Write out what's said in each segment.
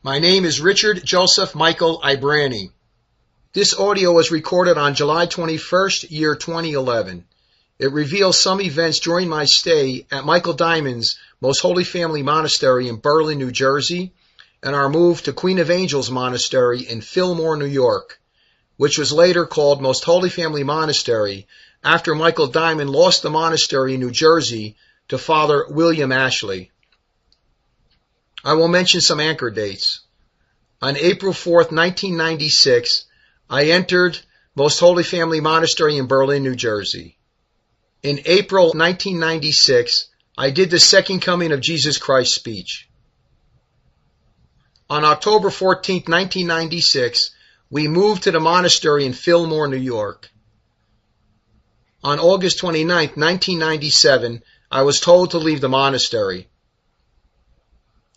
My name is Richard Joseph Michael Ibranyi. This audio was recorded on July 21st, year 2011. It reveals some events during my stay at Michael Dimond's Most Holy Family Monastery in Berlin, New Jersey, and our move to Queen of Angels Monastery in Fillmore, New York, which was later called Most Holy Family Monastery after Michael Dimond lost the monastery in New Jersey to Father William Ashley. I will mention some anchor dates. On April 4th, 1996, I entered Most Holy Family Monastery in Berlin, New Jersey. In April 1996, I did the Second Coming of Jesus Christ speech. On October 14th, 1996, we moved to the monastery in Fillmore, New York. On August 29th, 1997, I was told to leave the monastery.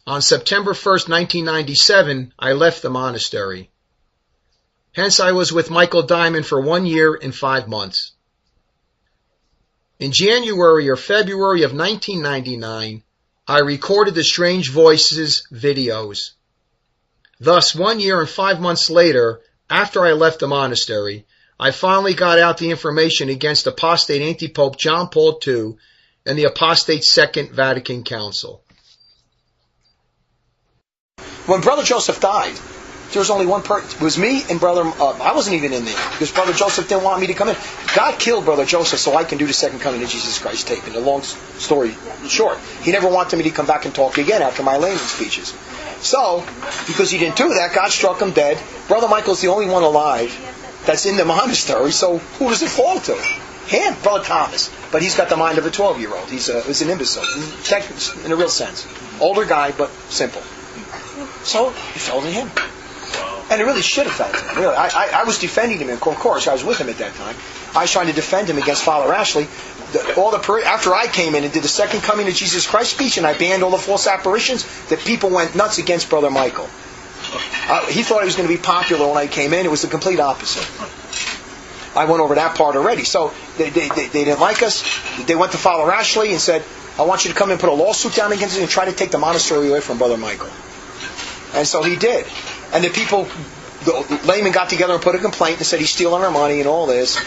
On September 1st, 1997, I left the monastery. Hence, I was with Michael Dimond for 1 year and 5 months. In January or February of 1999, I recorded the Strange Voices videos. Thus, 1 year and 5 months later, after I left the monastery, I finally got out the information against apostate anti-pope John Paul II and the apostate Second Vatican Council. When Brother Joseph died, there was only one person. It was me and Brother... I wasn't even in there because Brother Joseph didn't want me to come in. God killed Brother Joseph so I can do the Second Coming of Jesus Christ tape. And the long story short, he never wanted me to come back and talk again after my layman speeches. So, because he didn't do that, God struck him dead. Brother Michael's the only one alive that's in the monastery, so who does it fall to? Him, Brother Thomas. But he's got the mind of a 12-year-old. He's an imbecile, in a real sense. Older guy, but simple. So, it fell to him. And it really should have fell to him. Really. I was defending him, of course. I was with him at that time. I was trying to defend him against Father Ashley. After I came in and did the Second Coming of Jesus Christ speech and I banned all the false apparitions, that people went nuts against Brother Michael. He thought he was going to be popular when I came in. It was the complete opposite. I went over that part already. So they didn't like us. They went to Father Ashley and said, I want you to come and put a lawsuit down against us and try to take the monastery away from Brother Michael. And so he did. And the people, the laymen got together and put a complaint and said he's stealing our money and all this.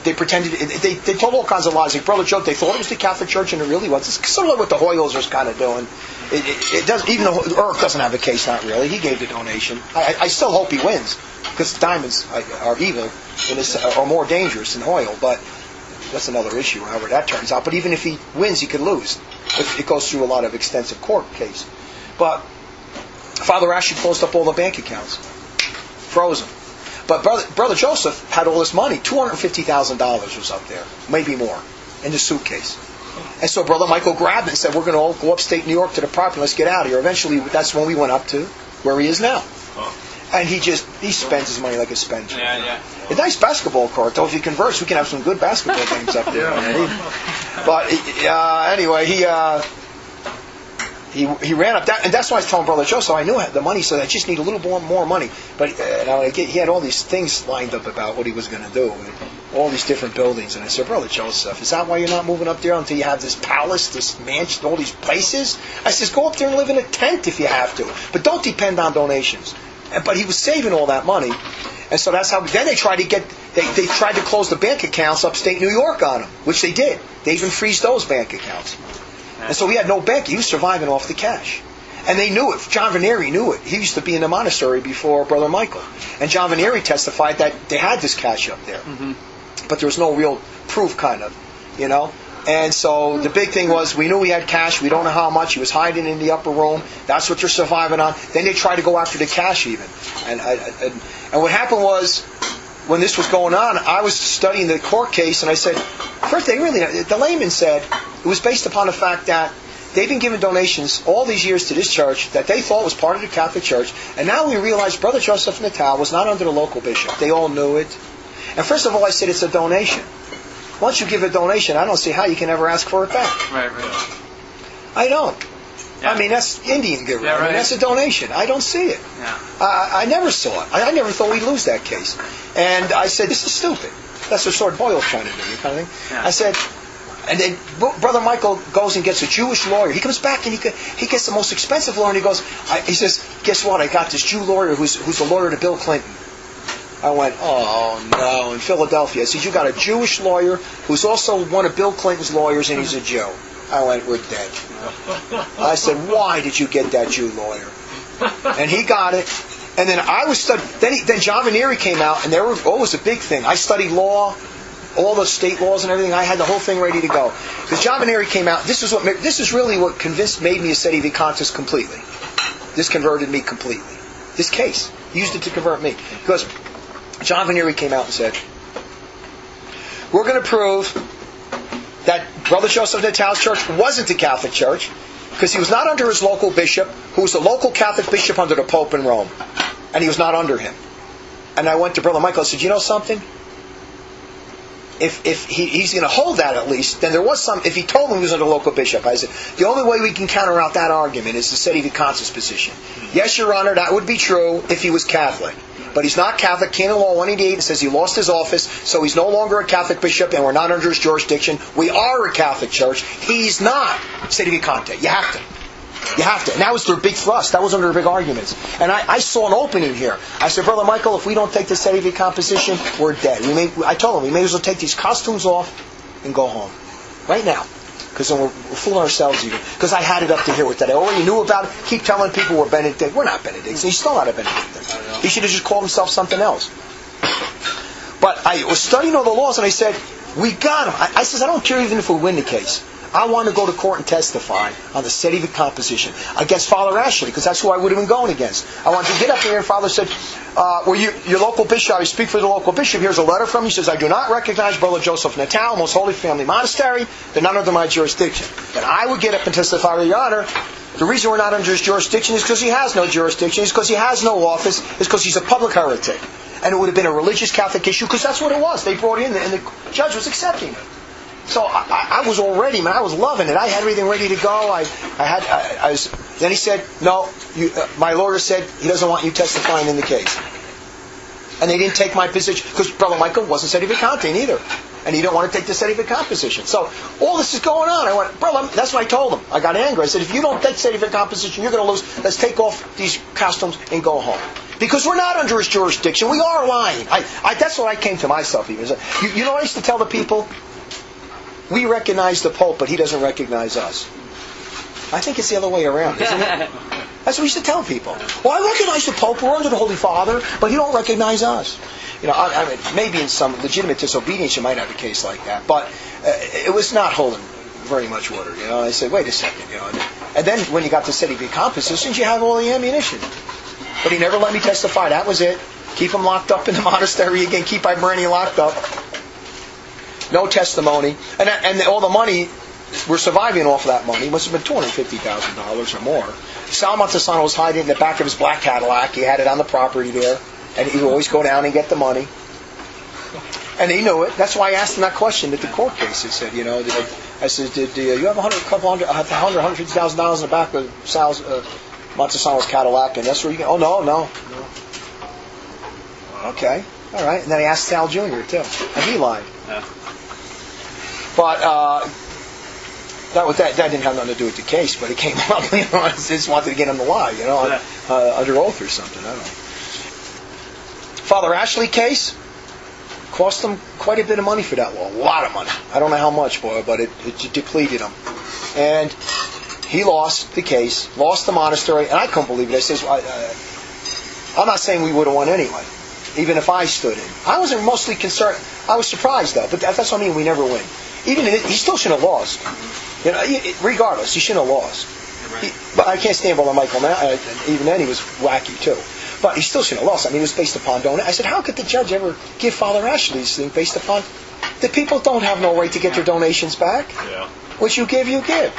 They pretended, they told all kinds of lies. Like Brother Joe, they thought it was the Catholic Church and it really was. It's sort of what the Hoyles are kind of doing. It does, even though Earth doesn't have a case, not really. He gave the donation. I still hope he wins because Diamonds are evil and are more dangerous than Hoyle. But that's another issue, however that turns out. But even if he wins, he could lose. It goes through a lot of extensive court case. But Father Ashley closed up all the bank accounts. Frozen. But Brother Joseph had all this money. $250,000 was up there. Maybe more. In the suitcase. And so Brother Michael grabbed it and said, we're going to all go upstate New York to the property. Let's get out of here. Eventually, that's when we went up to where he is now. And he spends his money like a spender. Yeah. A nice basketball court, though. If you converse, we can have some good basketball games up there. But anyway, he ran up that, and that's why I was telling Brother Joseph I knew I had the money, so I just need a little more money. But he had all these things lined up about what he was going to do, and all these different buildings. And I said, Brother Joseph, is that why you're not moving up there until you have this palace, this mansion, all these places? I says, go up there and live in a tent if you have to, but don't depend on donations. But he was saving all that money, and so that's how. Then they tried to they tried to close the bank accounts upstate New York on him, which they did. They even freezed those bank accounts. And so he had no bank. He was surviving off the cash. And they knew it. John Vanieri knew it. He used to be in the monastery before Brother Michael. And John Vanieri testified that they had this cash up there. Mm-hmm. But there was no real proof, kind of, And so the big thing was, we knew he had cash. We don't know how much. He was hiding in the upper room. That's what they're surviving on. Then they tried to go after the cash even. And what happened was, when this was going on, I was studying the court case, and I said, first, the layman said, it was based upon the fact that they've been giving donations all these years to this church that they thought was part of the Catholic Church, and now we realize Brother Joseph Natal was not under the local bishop. They all knew it. And first of all, I said, it's a donation. Once you give a donation, I don't see how you can ever ask for it back. Right. I don't. Yeah. I mean, that's Indian giving. Yeah, right. I mean, that's a donation. I don't see it. Yeah. I never saw it. I never thought we'd lose that case. And I said, this is stupid. That's what Sword Boyle's trying to do, kind of thing. Yeah. I said, and then Brother Michael goes and gets a Jewish lawyer. He comes back and he gets the most expensive lawyer, and he goes, he says, guess what? I got this Jew lawyer who's a lawyer to Bill Clinton. I went, oh no, in Philadelphia. I said, you got a Jewish lawyer who's also one of Bill Clinton's lawyers and he's a Jew. I went, we're dead. I said, why did you get that Jew lawyer? And he got it. And then I was studying. Then John Vanieri came out, and it was a big thing. I studied law, all the state laws and everything. I had the whole thing ready to go. Because John Vanieri came out. This is really what made me a sedevacantist completely. This converted me completely. This case used it to convert me because John Vanieri came out and said, we're going to prove that Brother Joseph Natal's church wasn't a Catholic church because he was not under his local bishop, who was the local Catholic bishop under the Pope in Rome. And he was not under him. And I went to Brother Michael and said, you know something? If he's going to hold that at least, then there was some, if he told him he was under a local bishop, I said, the only way we can counter out that argument is the sedevacantist position. Yes, Your Honor, that would be true if he was Catholic. But he's not Catholic. Canon Law 188 says he lost his office, so he's no longer a Catholic bishop, and we're not under his jurisdiction. We are a Catholic church. He's not sedevacante. You have to. You have to. And that was their big thrust. That was under their big arguments. And I saw an opening here. I said, Brother Michael, if we don't take the sedevacant position, we're dead. I told him, we may as well take these costumes off and go home. Right now. Because then we're fooling ourselves even. Because I had it up to here with that. I already knew about it. Keep telling people we're Benedict. We're not Benedicts. He's still not a Benedictine. He should have just called himself something else. But I was studying all the laws and I said, we got him. I said, I don't care even if we win the case. I want to go to court and testify on the sedevacant position against Father Ashley, because that's who I would have been going against. I wanted to get up there and Father said, your local bishop, I speak for the local bishop, here's a letter from him. He says, I do not recognize Brother Joseph Natal, Most Holy Family Monastery. They're not under my jurisdiction. And I would get up and testify, Your Honor, the reason we're not under his jurisdiction is because he has no jurisdiction, is because he has no office, is because he's a public heretic. And it would have been a religious Catholic issue, because that's what it was. They brought it in, and the judge was accepting it. So I was all ready, man. I was loving it. I had everything ready to go. Then he said, no, my lawyer said he doesn't want you testifying in the case. And they didn't take my position, because Brother Michael wasn't sedevacante either. And he didn't want to take the sedevacant position. So all this is going on. I went, Brother, that's what I told him. I got angry. I said, if you don't take sedevacant position, you're going to lose. Let's take off these costumes and go home. Because we're not under his jurisdiction. We are lying. That's what I came to myself even. You know what I used to tell the people? We recognize the Pope, but he doesn't recognize us. I think it's the other way around, isn't it? That's what we used to tell people. Well, I recognize the Pope, we're under the Holy Father, but he don't recognize us. I mean, maybe in some legitimate disobedience you might have a case like that, but it was not holding very much water. I said, wait a second. And then when you got to sedevacant positions, you have all the ammunition. But he never let me testify. That was it. Keep him locked up in the monastery again. Keep Ibranyi locked up. No testimony. And all the money, we're surviving off of that money. It must have been $250,000 or more. Sal Montesano was hiding in the back of his black Cadillac. He had it on the property there. And he would always go down and get the money. And he knew it. That's why I asked him that question at the court case. He said, I said, did you have $150,000 in the back of Sal's Montesano's Cadillac? And that's where you get. Oh, no. Okay. All right. And then I asked Sal Jr. too. And he lied. Yeah. But that didn't have nothing to do with the case, but it came up. I just wanted to get him to lie, under oath or something. I don't know. Father Ashley case cost him quite a bit of money for that law. A lot of money. I don't know how much, boy, but it depleted him. And he lost the case, lost the monastery, and I couldn't believe it. I says, I'm not saying we would have won anyway, even if I stood in. I wasn't mostly concerned. I was surprised, though, but that's what I mean, we never win. Even he still shouldn't have lost. Regardless, he shouldn't have lost. But I can't stand Brother Michael now. Even then, he was wacky, too. But he still shouldn't have lost. I mean, it was based upon donation. I said, how could the judge ever give Father Ashley's thing based upon... The people don't have no right to get their donations back. Yeah. What you give, you give.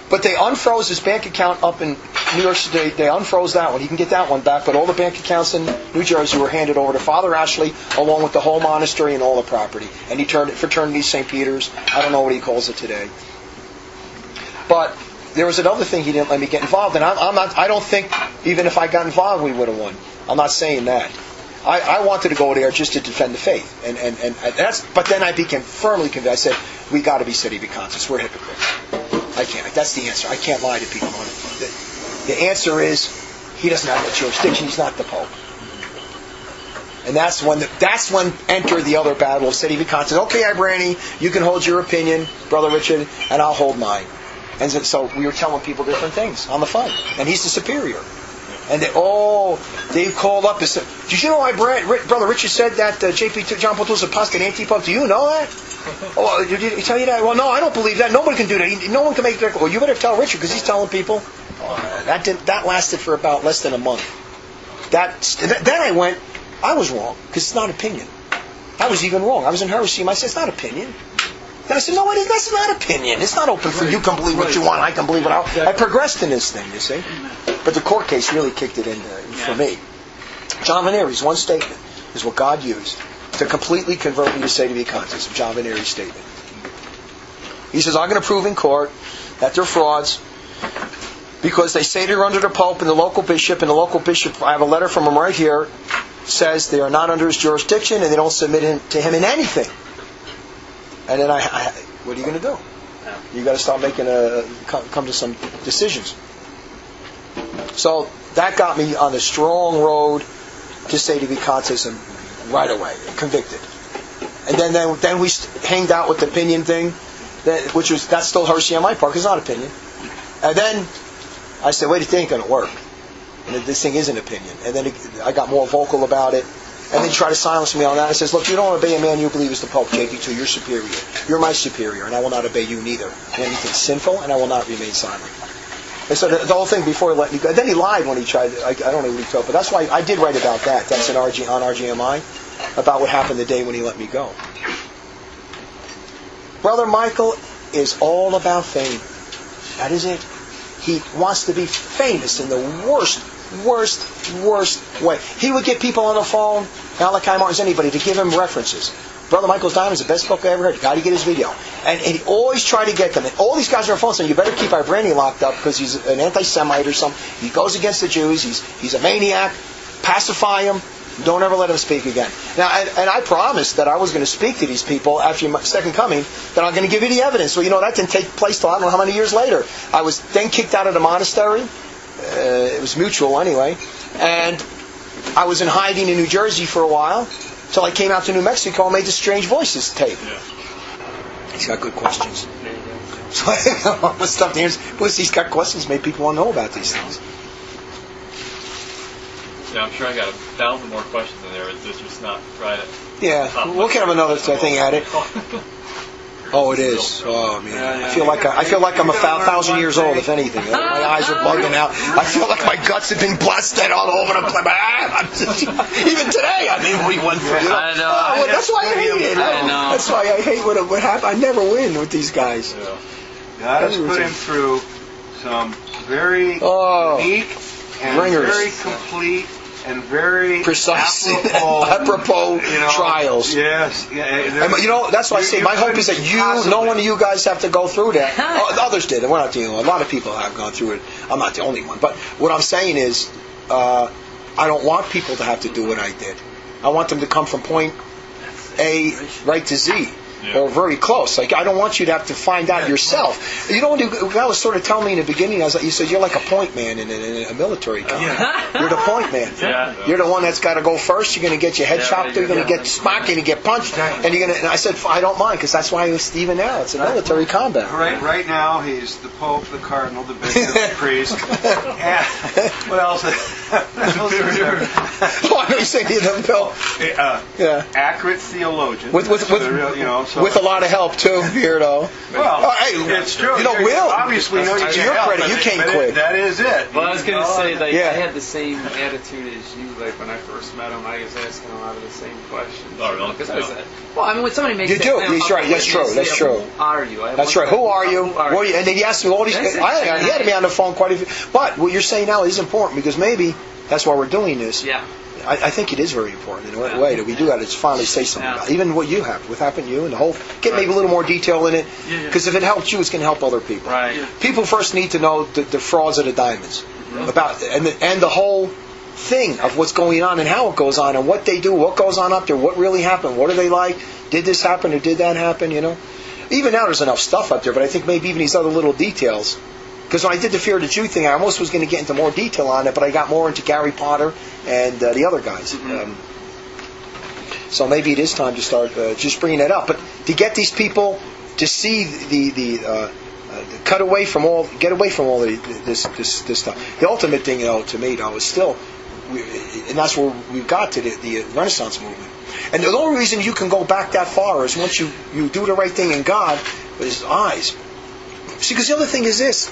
But they unfroze his bank account up in New York City. They unfroze that one. He can get that one back. But all the bank accounts in New Jersey were handed over to Father Ashley, along with the whole monastery and all the property. And he turned it Fraternity St. Peter's. I don't know what he calls it today. But there was another thing he didn't let me get involved in. I don't think even if I got involved we would have won. I'm not saying that. I wanted to go there just to defend the faith, and that's. But then I became firmly convinced. I said, we got to be sedevacantist. We're hypocrites. I can't. That's the answer. I can't lie to people. The answer is, he doesn't have that jurisdiction. He's not the Pope. And that's when enter the other battle of Sede Vacantes. Okay, Ibranyi, you can hold your opinion, Brother Richard, and I'll hold mine. And so we were telling people different things on the phone. And he's the superior. And they called up and said, did you know Brother Richard said that John Paul II was apostate anti-pope? Do you know that? Oh, did he tell you that? Well, no, I don't believe that. Nobody can do that. No one can make that. Well, you better tell Richard because he's telling people. That lasted for about less than a month. Then I went, I was wrong because it's not opinion. I was even wrong. I was in heresy. I said, it's not opinion. Then I said, no, that's not opinion. It's not open for you can believe what you want, I can believe what I progressed in this thing, you see. But the court case really kicked it in for me. John Veneri's one statement is what God used to completely convert me to Sede Vacantes of John Veneri's statement. He says, I'm going to prove in court that they're frauds because they say they're under the Pope and the local bishop, I have a letter from him right here, says they are not under his jurisdiction and they don't submit to him in anything. And then what are you going to do? You got to start come to some decisions. So that got me on the strong road to Sede Vacantes right away, convicted. And then we hanged out with the opinion thing, that's still heresy on my part, because it's not opinion. And then I said, wait, it ain't going to work. And this thing is an opinion. And then I got more vocal about it. And then he tried to silence me on that. I says, look, you don't obey a man you believe is the Pope, JP2. You're superior. You're my superior, and I will not obey you neither. And anything sinful, and I will not remain silent. And so the whole thing before he let me go. Then he lied when he tried. I don't know what he told, but that's why I did write about that. That's on RGMI, about what happened the day when he let me go. Brother Michael is all about fame. That is it. He wants to be famous in the worst way. He would get people on the phone, Malachi Martin's, anybody, to give him references. Brother Michael's Diamond is the best book I ever heard. Got to get his video. And he always tried to get them. And all these guys are on the phone saying, you better keep Ibranyi locked up because he's an anti-Semite or something. He goes against the Jews. He's a maniac. Pacify him. Don't ever let him speak again. Now, and I promised that I was going to speak to these people after my second coming, that I'm going to give you the evidence. Well, that didn't take place till I don't know how many years later. I was then kicked out of the monastery. It was mutual anyway. And I was in hiding in New Jersey for a while, till I came out to New Mexico and made the Strange Voices tape. Yeah. He's got good questions. So what's stuff to answer? Plus, he's got questions made people want to know about these things. Yeah, I'm sure I got 1,000 more questions in there. It's just not right. Yeah, we'll have another thing at it. Oh, it is. Oh, man. I feel like I'm 1,000 years old, if anything. My eyes are bugging out. I feel like my guts have been blasted all over the place. Even today, we went through. I know. That's why I hate it. I know. That's why I hate what happened. I never win with these guys. Yeah. God has put him through some very unique and very complete and very precise, apropos trials. Yes. And, that's why I say my hope is that no one of you guys have to go through that. Others did, and we're not the only one. A lot of people have gone through it. I'm not the only one. But what I'm saying is, I don't want people to have to do what I did. I want them to come from point A right to Z. Yeah. Or very close. Like, I don't want you to have to find out yourself. You know what God was sort of telling me in the beginning? You said you're like a point man in a military company. You're the point man. Yeah. You're the one that's got to go first. You're going to get your head chopped. You're going to get smacked. You're going to get punched. And And I said, I don't mind, because that's why he was even now. It's a military combat. Right now, he's the Pope, the Cardinal, the Bishop, the Priest. What else? I know you say accurate theologian. With a lot of help too, Beardo. Well, it's true. Will. Obviously, to your credit, you came quick. That is it. Well, I was going to say, I had the same attitude as you. Like when I first met him, I was asking a lot of the same questions. Oh, really? Because when somebody makes you do. He's right. That's true. That's true. Who are you? That's right. Who are you? And then he asked me all these. He had me on the phone quite a few. But what you're saying now is important, because maybe that's why we're doing this. Yeah. I think it is very important in a way that we do have to finally say something about it. Even what happened to you, and the whole, get maybe a little more detail in it, because if it helps you, it's going to help other people. Right. Yeah. People first need to know the frauds of the diamonds, about and the whole thing of what's going on and how it goes on and what they do, what goes on up there, what really happened, what are they like, did this happen or did that happen, Even now there's enough stuff up there, but I think maybe even these other little details Because when I did the Fear of the Jew thing, I almost was going to get into more detail on it, but I got more into Gary Potter and the other guys. So maybe it is time to start just bringing it up. But to get these people to see get away from all this stuff. The ultimate thing, to me, is still, and that's where we've got to the Renaissance movement. And the only reason you can go back that far is once you do the right thing in God with His eyes. See, because the other thing is this: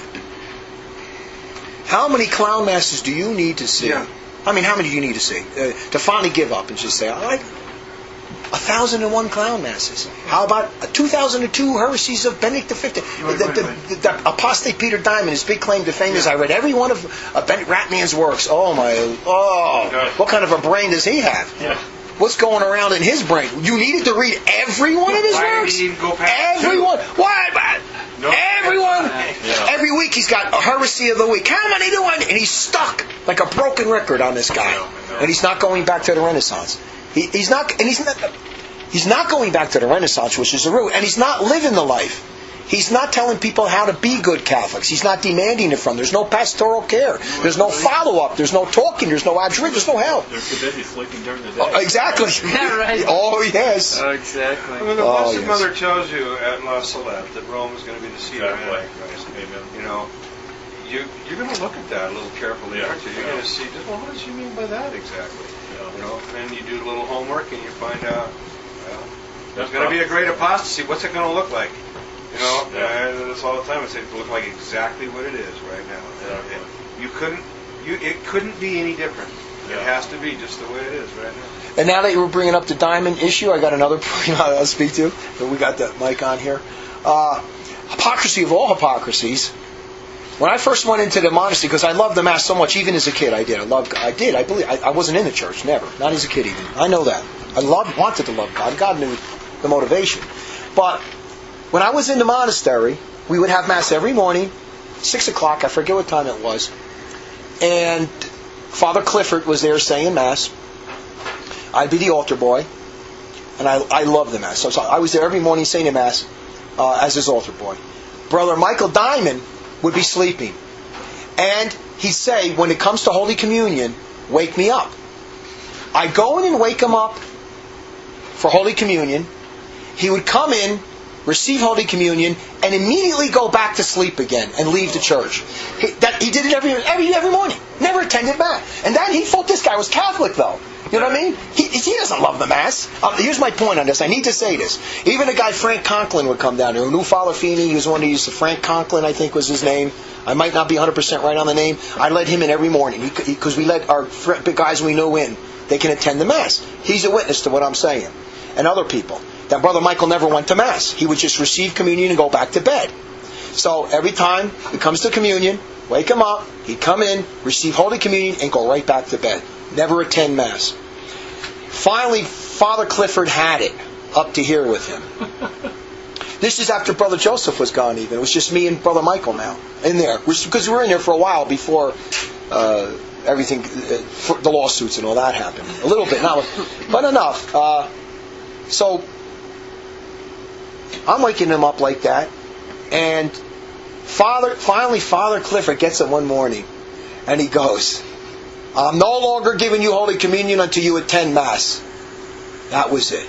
how many clown masters do you need to see? Yeah. I mean, how many do you need to see to finally give up and just say, "I like 1,001 clown masses"? How about 2,002 heresies of Benedict XV? The apostate Peter Dimond, his big claim to fame is, I read every one of Benedict Ratman's works. What kind of a brain does he have? Yeah. What's going around in his brain? You needed to read every one of his works? Everyone. Why? No. Everyone. Yeah. Every week he's got a heresy of the week. How many do I? And he's stuck like a broken record on this guy. And he's not going back to the Renaissance. He's not going back to the Renaissance, which is the root. And he's not living the life. He's not telling people how to be good Catholics. He's not demanding it from them. There's no pastoral care. There's no follow-up. There's no talking. There's no adjuration. There's no help. They're too busy sleeping during the day. Exactly. Yeah, right. Oh, yes. Oh, exactly. I mean, the Blessed Mother tells you at La Salette that Rome is going to be the seat of Antichrist. Amen. You're going to look at that a little carefully, aren't you? You're going to see, what does she mean by that exactly? And then you do a little homework and you find out, there's going to be a great apostasy. What's it going to look like? That's all the time. It's going to look like exactly what it is right now. It couldn't be any different. It has to be just the way it is right now. And now that you were bringing up the Dimond issue, I got another point I'll speak to. We got the mic on here. Hypocrisy of all hypocrisies. When I first went into the monastery, because I loved the Mass so much, even as a kid, I did. I believe. I wasn't in the church, never. Not as a kid even. I know that. I wanted to love God. God knew the motivation. But when I was in the monastery, we would have Mass every morning, 6 o'clock, I forget what time it was. And Father Clifford was there saying Mass. I'd be the altar boy. And I loved the Mass. So I was there every morning saying the Mass as his altar boy. Brother Michael Dimond would be sleeping. And he'd say, when it comes to Holy Communion, wake me up. I'd go in and wake him up for Holy Communion. He would come in, receive Holy Communion, and immediately go back to sleep again and leave the church. He did it every morning. Never attended Mass. And then he thought this guy was Catholic, though. You know what I mean? He doesn't love the Mass. Here's my point on this. I need to say this. Even a guy, Frank Conklin, would come down here. Who knew Father Feeney. He was one who used to, Frank Conklin, I think was his name. I might not be 100% right on the name. I let him in every morning because we let our guys we knew in. They can attend the Mass. He's a witness to what I'm saying. And other people. That Brother Michael never went to Mass. He would just receive communion and go back to bed. So every time it comes to communion, wake him up, he'd come in, receive Holy Communion, and go right back to bed. Never attend Mass. Finally, Father Clifford had it up to here with him. This is after Brother Joseph was gone even. It was just me and Brother Michael now in there. Because we were in there for a while before everything, the lawsuits and all that happened. A little bit, but enough. So I'm waking him up like that. And finally Father Clifford gets up one morning and he goes, I'm no longer giving you Holy Communion until you attend Mass. That was it.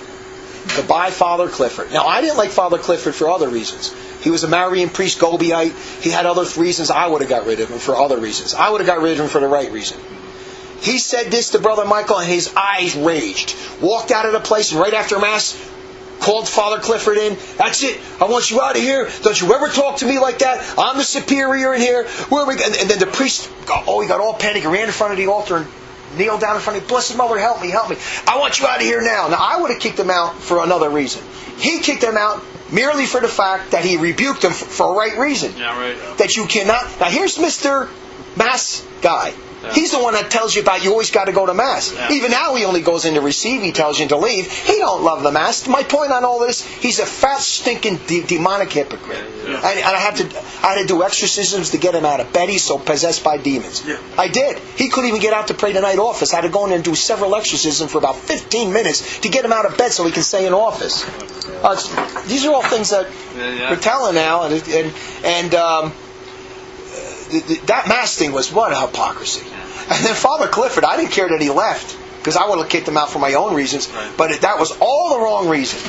Goodbye, Father Clifford. Now, I didn't like Father Clifford for other reasons. He was a Marian priest, Gobiite. He had other reasons. I would have got rid of him for other reasons. I would have got rid of him for the right reason. He said this to Brother Michael, and his eyes raged. Walked out of the place, and right after Mass, called Father Clifford in. That's it. I want you out of here. Don't you ever talk to me like that. I'm the superior in here. Where are we? And then the priest, he got all panicked. He ran in front of the altar and kneeled down in front of me. Blessed Mother, help me. I want you out of here now. Now, I would have kicked him out for another reason. He kicked him out merely for the fact that he rebuked him for a right reason. Yeah, right. That you cannot. Now, here's Mr. Mass guy. Yeah. He's the one that tells you about you always got to go to Mass. Yeah. Even now he only goes in to receive. He tells you to leave. He don't love the Mass. My point on all this, he's a fat, stinking, demonic hypocrite. Yeah. And I had to do exorcisms to get him out of bed. He's so possessed by demons. Yeah. I did. He couldn't even get out to pray the night office. I had to go in there and do several exorcisms for about 15 minutes to get him out of bed so he can stay in office. These are all things that we're telling now, and that Mass thing was what a hypocrisy. And then Father Clifford, I didn't care that he left, because I would have kicked him out for my own reasons, but that was all the wrong reason.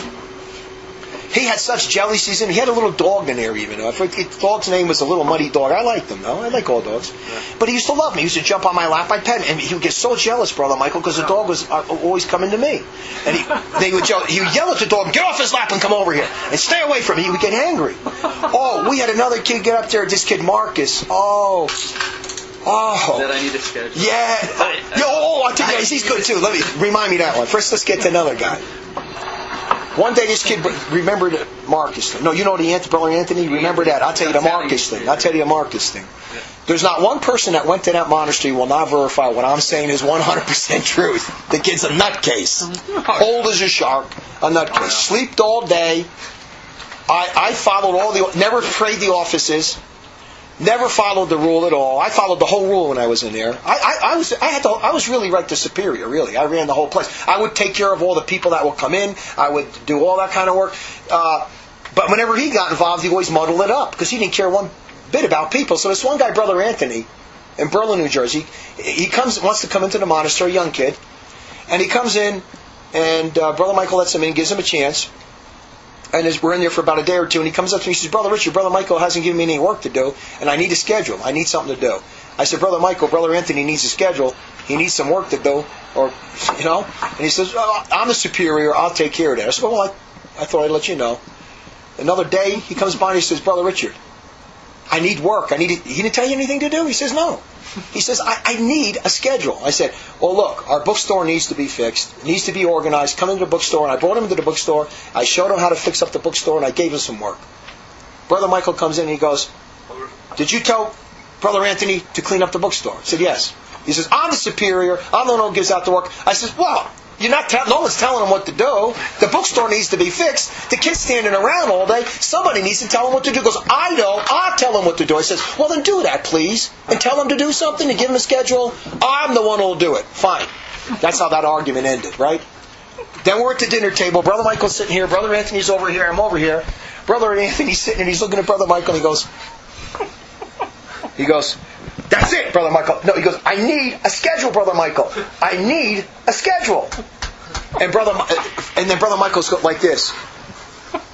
He had such jealousies in him. He had a little dog in there even. The dog's name was a little muddy dog. I liked him, though. I like all dogs. But he used to love me. He used to jump on my lap. I'd pet him. And he would get so jealous, Brother Michael, because the dog was always coming to me. And he would yell at the dog, get off his lap and come over here. And stay away from me. He would get angry. Oh, we had another kid get up there, this kid Marcus. Oh. That I need to schedule. Yeah. I think he's good too. Let me remind me that one. First, let's get to another guy. One day this kid remembered Marcus thing. No, you know Brother Anthony? Remember that. I'll tell you the Marcus thing. There's not one person that went to that monastery will not verify what I'm saying is 100% truth. The kid's a nutcase. Old as a shark. A nutcase. Slept all day. I followed never prayed the offices. Never followed the rule at all. I followed the whole rule when I was in there. I was really right to superior, really. I ran the whole place. I would take care of all the people that would come in. I would do all that kind of work. But whenever he got involved, he always muddled it up because he didn't care one bit about people. So this one guy, Brother Anthony, in Berlin, New Jersey, he wants to come into the monastery, a young kid, and he comes in, and Brother Michael lets him in, gives him a chance. And we're in there for about a day or two, and he comes up to me and he says, Brother Richard, Brother Michael hasn't given me any work to do, and I need a schedule. I need something to do. I said, Brother Michael, Brother Anthony needs a schedule. He needs some work to do, And he says, I'm the superior. I'll take care of that. I said, well, I thought I'd let you know. Another day, he comes by and he says, Brother Richard, I need work. He didn't tell you anything to do? He says, no. He says, I need a schedule. I said, well, look, our bookstore needs to be fixed. It needs to be organized. Come into the bookstore. And I brought him into the bookstore. I showed him how to fix up the bookstore, and I gave him some work. Brother Michael comes in and he goes, did you tell Brother Anthony to clean up the bookstore? I said, yes. He says, I'm the superior. I'm the one who gives out the work. I said, well, no one's telling him what to do. The bookstore needs to be fixed. The kid's standing around all day. Somebody needs to tell him what to do. He goes, I know. I'll tell him what to do. I says, well, then do that, please. And tell him to do something and give him a schedule. I'm the one who'll do it. Fine. That's how that argument ended, right? Then we're at the dinner table. Brother Michael's sitting here. Brother Anthony's over here. I'm over here. Brother Anthony's sitting and he's looking at Brother Michael and he goes, that's it, Brother Michael. No, he goes, I need a schedule, Brother Michael. I need a schedule. And then Brother Michael's like this,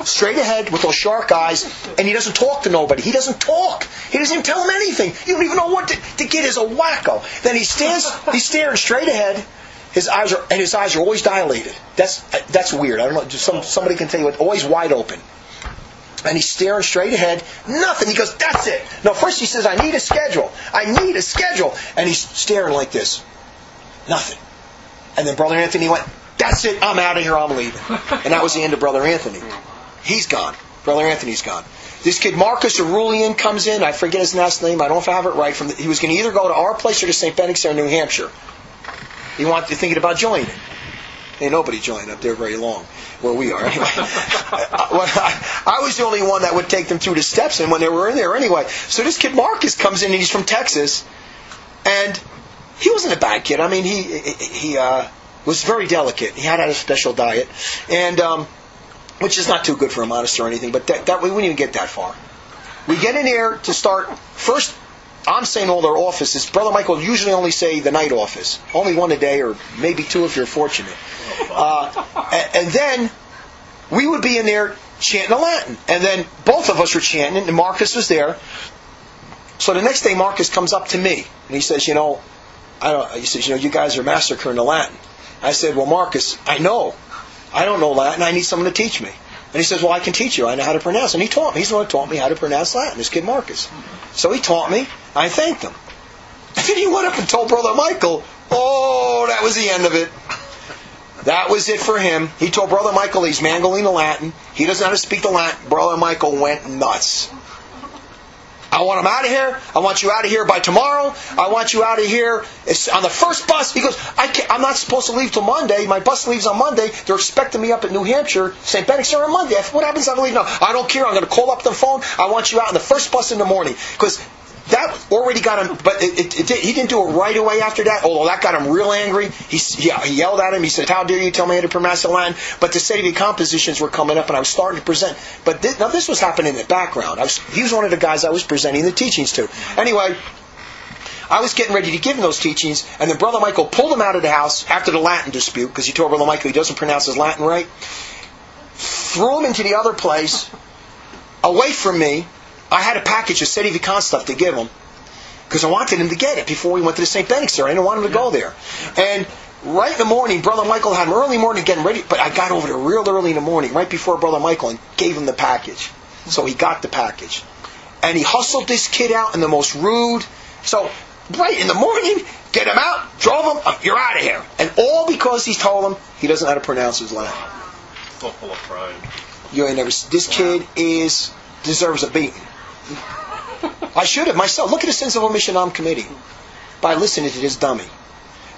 straight ahead with those shark eyes, and he doesn't talk to nobody. He doesn't talk. He doesn't even tell them anything. You don't even know what to get is a wacko. Then he's staring straight ahead. His eyes are always dilated. That's weird. I don't know. Somebody can tell you, it's always wide open. And he's staring straight ahead. Nothing. He goes, that's it. No, first he says, I need a schedule. I need a schedule. And he's staring like this. Nothing. And then Brother Anthony went, that's it. I'm out of here. I'm leaving. And that was the end of Brother Anthony. He's gone. Brother Anthony's gone. This kid Marcus Aurelian comes in. I forget his last name. I don't know if I have it right. He was going to either go to our place or to St. Benedict's in New Hampshire. He wanted thinking about joining. Ain't nobody joined up there very long, where we are anyway. I was the only one that would take them through the steps, and when they were in there anyway. So this kid Marcus comes in, and he's from Texas, and he wasn't a bad kid. I mean, he was very delicate. He had a special diet, and which is not too good for a monastery or anything. But that we wouldn't even get that far. We get in there to start first. I'm saying all their offices. Brother Michael usually only say the night office. Only one a day, or maybe two if you're fortunate. And then we would be in there chanting the Latin. And then both of us were chanting, and Marcus was there. So the next day Marcus comes up to me, and he says, you guys are massacring the Latin. I said, well, Marcus, I know. I don't know Latin. I need someone to teach me. And he says, well, I can teach you. I know how to pronounce. And he taught me. He's the one who taught me how to pronounce Latin, this kid Marcus. So he taught me. I thanked him. And then he went up and told Brother Michael, that was the end of it. That was it for him. He told Brother Michael he's mangling the Latin. He doesn't know how to speak the Latin. Brother Michael went nuts. I want him out of here. I want you out of here by tomorrow. I want you out of here on the first bus. He goes, I'm not supposed to leave till Monday. My bus leaves on Monday. They're expecting me up at New Hampshire, St. Benedict's on Monday. What happens if I leave now? I don't care. I'm going to call up the phone. I want you out on the first bus in the morning. Because that already got him, but he didn't do it right away after that, although that got him real angry. He yelled at him. He said, how dare you tell me how to pronounce the Latin? But the Sede compositions were coming up, and I was starting to present. But this was happening in the background. He was one of the guys I was presenting the teachings to. Anyway, I was getting ready to give him those teachings, and then Brother Michael pulled him out of the house after the Latin dispute, because he told Brother Michael he doesn't pronounce his Latin right, threw him into the other place, away from me. I had a package of Sede Vicant stuff to give him, because I wanted him to get it before we went to the St. Benedict there. I didn't want him to go there. And right in the morning, Brother Michael had him early morning getting ready, but I got over there real early in the morning, right before Brother Michael, and gave him the package. So he got the package. And he hustled this kid out in the most rude. So, right in the morning, get him out, drove him, you're out of here. And all because he told him he doesn't know how to pronounce his Latin. So full of pride. You ain't never. This kid deserves a beating. I should have myself. Look at the sins of omission I'm committing by listening to this dummy.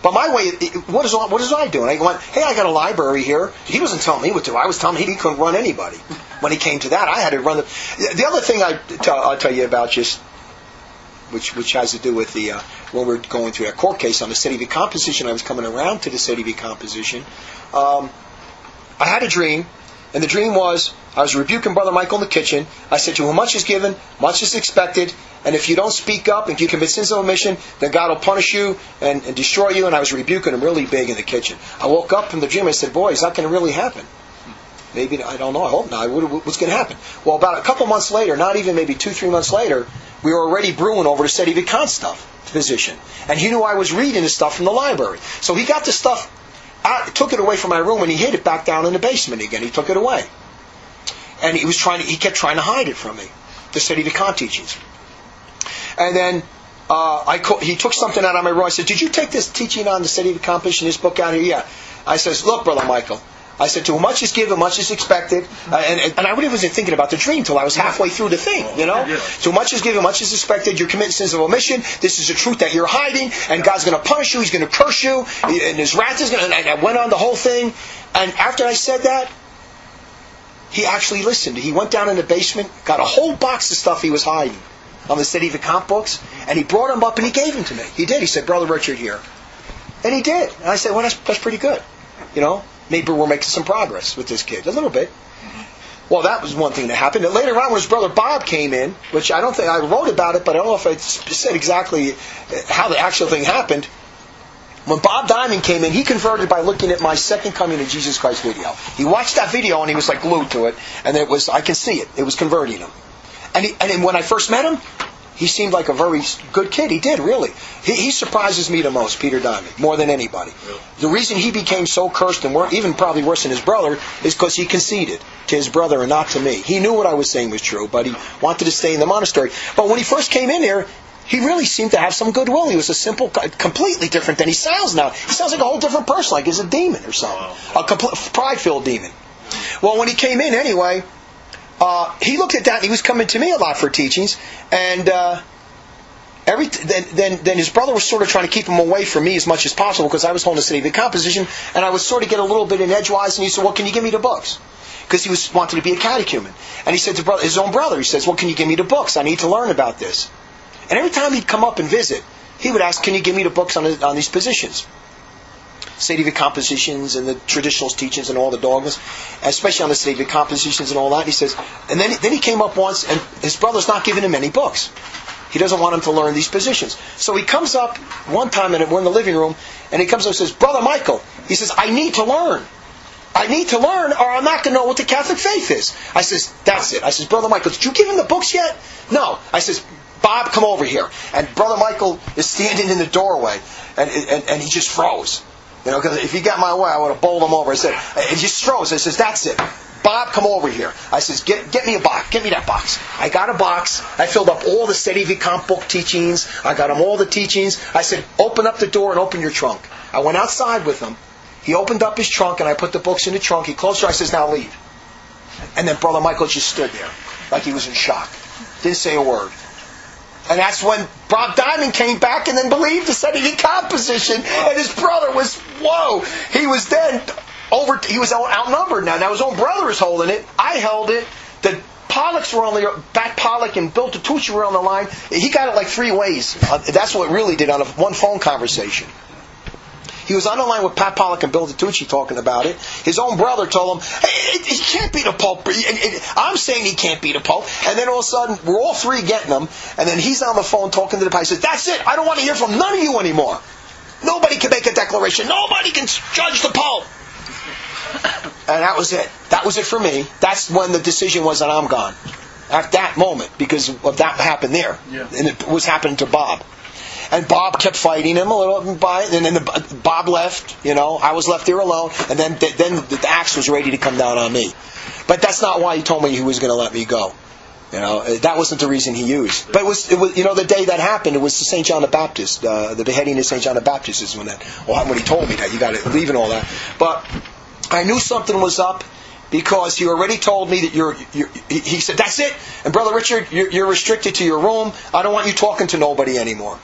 But my way, what is I doing? I went, hey, I got a library here. He wasn't telling me what to do. I was telling him he couldn't run anybody. When he came to that, I had to run the other thing I'll tell you about, just which has to do with the when we're going through that court case on the Sede Vicant position. I was coming around to the Sede Vicant position. I had a dream. And the dream was, I was rebuking Brother Michael in the kitchen. I said, to whom much is given, much is expected. And if you don't speak up, if you commit sins of omission, then God will punish you and destroy you. And I was rebuking him really big in the kitchen. I woke up from the dream and I said, boy, is that going to really happen? Maybe, I don't know, I hope not. What's going to happen? Well, about a couple months later, not even maybe 2-3 months later, we were already brewing over the Sede Vicant stuff, position. And he knew I was reading the stuff from the library. So he got the stuff, took it away from my room, and he hid it back down in the basement again. He took it away. And he kept trying to hide it from me, the Sede Vicant teachings. And then he took something out of my room. I said, did you take this teaching on the Sede Vicant position, this book out here? Yeah. I says, look, Brother Michael. I said, to whom much is given, much is expected. And I really wasn't thinking about the dream till I was halfway through the thing, you know? To whom much is given, much is expected. You're committing sins of omission. This is a truth that you're hiding. And God's going to punish you. He's going to curse you. And His wrath is going to... And I went on the whole thing. And after I said that, he actually listened. He went down in the basement, got a whole box of stuff he was hiding on the Sede Vicant books, and he brought them up and he gave them to me. He did. He said, Brother Richard here. And he did. And I said, well, that's pretty good. You know? Maybe we're making some progress with this kid. A little bit. Well, that was one thing that happened. And later on, when his brother Bob came in, which I don't think I wrote about it, but I don't know if I said exactly how the actual thing happened. When Bob Dimond came in, he converted by looking at my Second Coming of Jesus Christ video. He watched that video and he was like glued to it. And I can see it. It was converting him. And when I first met him, he seemed like a very good kid. He did, really. He surprises me the most, Peter Dimond, more than anybody. Really? The reason he became so cursed and even probably worse than his brother is because he conceded to his brother and not to me. He knew what I was saying was true, but he wanted to stay in the monastery. But when he first came in here, he really seemed to have some goodwill. He was a simple, completely different than he sounds now. He sounds like a whole different person, like he's a demon or something. A pride-filled demon. Well, when he came in anyway... he looked at that and he was coming to me a lot for teachings, and then his brother was sort of trying to keep him away from me as much as possible because I was holding the Sede Vicant position, and I would sort of get a little bit in edgewise, and he said, well, can you give me the books? Because he wanted to be a catechumen. And he said to his own brother, he says, well, can you give me the books? I need to learn about this. And every time he'd come up and visit, he would ask, can you give me the books on these positions? Sede Vicant positions and the traditional teachings and all the dogmas, especially on the Sede Vicant positions and all that. And he says, and then he came up once, and his brother's not giving him any books. He doesn't want him to learn these positions. So he comes up one time, and we're in the living room, and he comes up and says, Brother Michael, he says, I need to learn. I need to learn, or I'm not going to know what the Catholic faith is. I says, that's it. I says, Brother Michael, did you give him the books yet? No. I says, Bob, come over here. And Brother Michael is standing in the doorway, and he just froze. You know, because if he got my way, I would have bowled him over. I said, he just froze. I says, that's it. Bob, come over here. I says, get me a box. Get me that box. I got a box. I filled up all the Sede Vicant book teachings. I got him all the teachings. I said, open up the door and open your trunk. I went outside with him. He opened up his trunk, and I put the books in the trunk. He closed it. I says, now leave. And then Brother Michael just stood there like he was in shock. Didn't say a word. And that's when Bob Dimond came back and then believed the Sede Vicant position. And his brother was, whoa. He was then he was outnumbered now. Now his own brother is holding it. I held it. Pollock's were on the Pat Pollock and Bill Tucci were on the line. He got it like 3 ways. That's what it really did on one phone conversation. He was on the line with Pat Pollock and Bill Tucci talking about it. His own brother told him, hey, he can't be the Pope. I'm saying he can't be the Pope. And then all of a sudden, we're all 3 getting him. And then he's on the phone talking to the Pope. He says, that's it. I don't want to hear from none of you anymore. Nobody can make a declaration. Nobody can judge the Pope. And that was it. That was it for me. That's when the decision was that I'm gone. At that moment, because of that happened there. Yeah. And it was happening to Bob. And Bob kept fighting him a little, and then Bob left. I was left there alone. And then the axe was ready to come down on me. But that's not why he told me he was going to let me go. That wasn't the reason he used. But it was the day that happened. It was St. John the Baptist, the beheading of St. John the Baptist is when he told me that you got to leave and all that. But I knew something was up. Because he already told me that he said, that's it. And Brother Richard, you're restricted to your room. I don't want you talking to nobody anymore.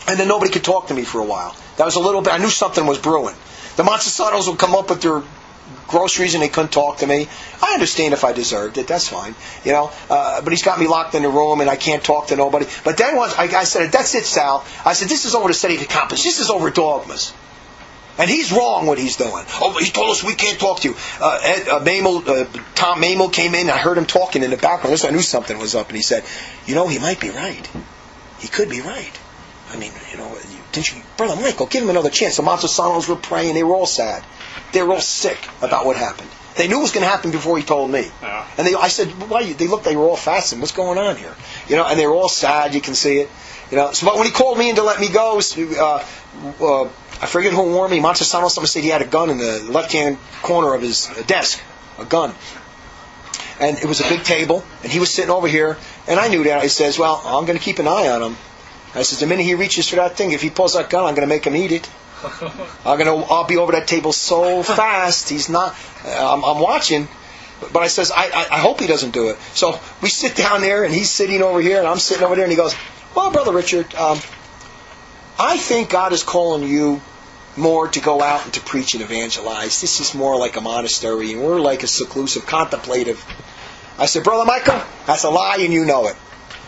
And then nobody could talk to me for a while. That was a little bit, I knew something was brewing. The Montesanos would come up with their groceries and they couldn't talk to me. I understand if I deserved it, that's fine. But he's got me locked in the room and I can't talk to nobody. But then once I said, that's it, Sal. I said, this is over the study of accomplish. This is over dogmas. And he's wrong what he's doing. Oh, he told us we can't talk to you. Tom Mamel came in. I heard him talking in the background. So I knew something was up. And he said, he might be right. He could be right. I mean, didn't you, Brother Michael, give him another chance. The Montesanos were praying. They were all sad. They were all sick about what happened. They knew it was going to happen before he told me. Yeah. And I said, why? They were all fasting. What's going on here? And they were all sad. You can see it. So, but when he called me in to let me go, I forget who warned me. Montesano, someone said he had a gun in the left-hand corner of his desk. A gun. And it was a big table, and he was sitting over here, and I knew that. I says, well, I'm going to keep an eye on him. I says, the minute he reaches for that thing, if he pulls that gun, I'm going to make him eat it. I'll be over that table so fast. He's not. I'm watching, but I says, I hope he doesn't do it. So we sit down there, and he's sitting over here, and I'm sitting over there, and he goes, well, Brother Richard, I think God is calling you more to go out and to preach and evangelize. This is more like a monastery, and we're like a seclusive, contemplative. I said, Brother Michael, that's a lie, and you know it.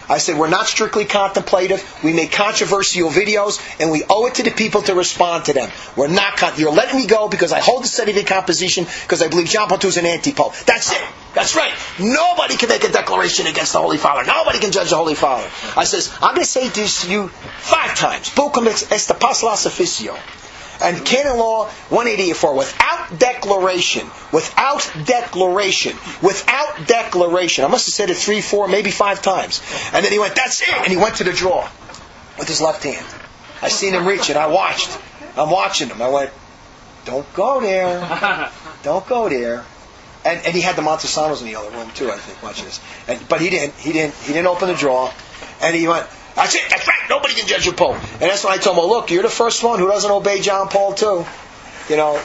I said, we're not strictly contemplative. We make controversial videos, and we owe it to the people to respond to them. We're not. You're letting me go because I hold the study of the composition because I believe John Paul II is an anti-pope. That's it. That's right. Nobody can make a declaration against the Holy Father. Nobody can judge the Holy Father. I says, I'm going to say this to you 5 times. Bucum est apostolos officio. And Canon Law 184, without declaration. I must have said it 3, 4, maybe 5 times. And then he went, that's it! And he went to the drawer with his left hand. I seen him reach it. I'm watching him. I went, don't go there. Don't go there. And he had the Montesanos in the other room too, I think. Watch this. But he didn't open the drawer. And he went, that's it, that's right, nobody can judge your Pope. And that's when I told him, well, look, you're the first one who doesn't obey John Paul II.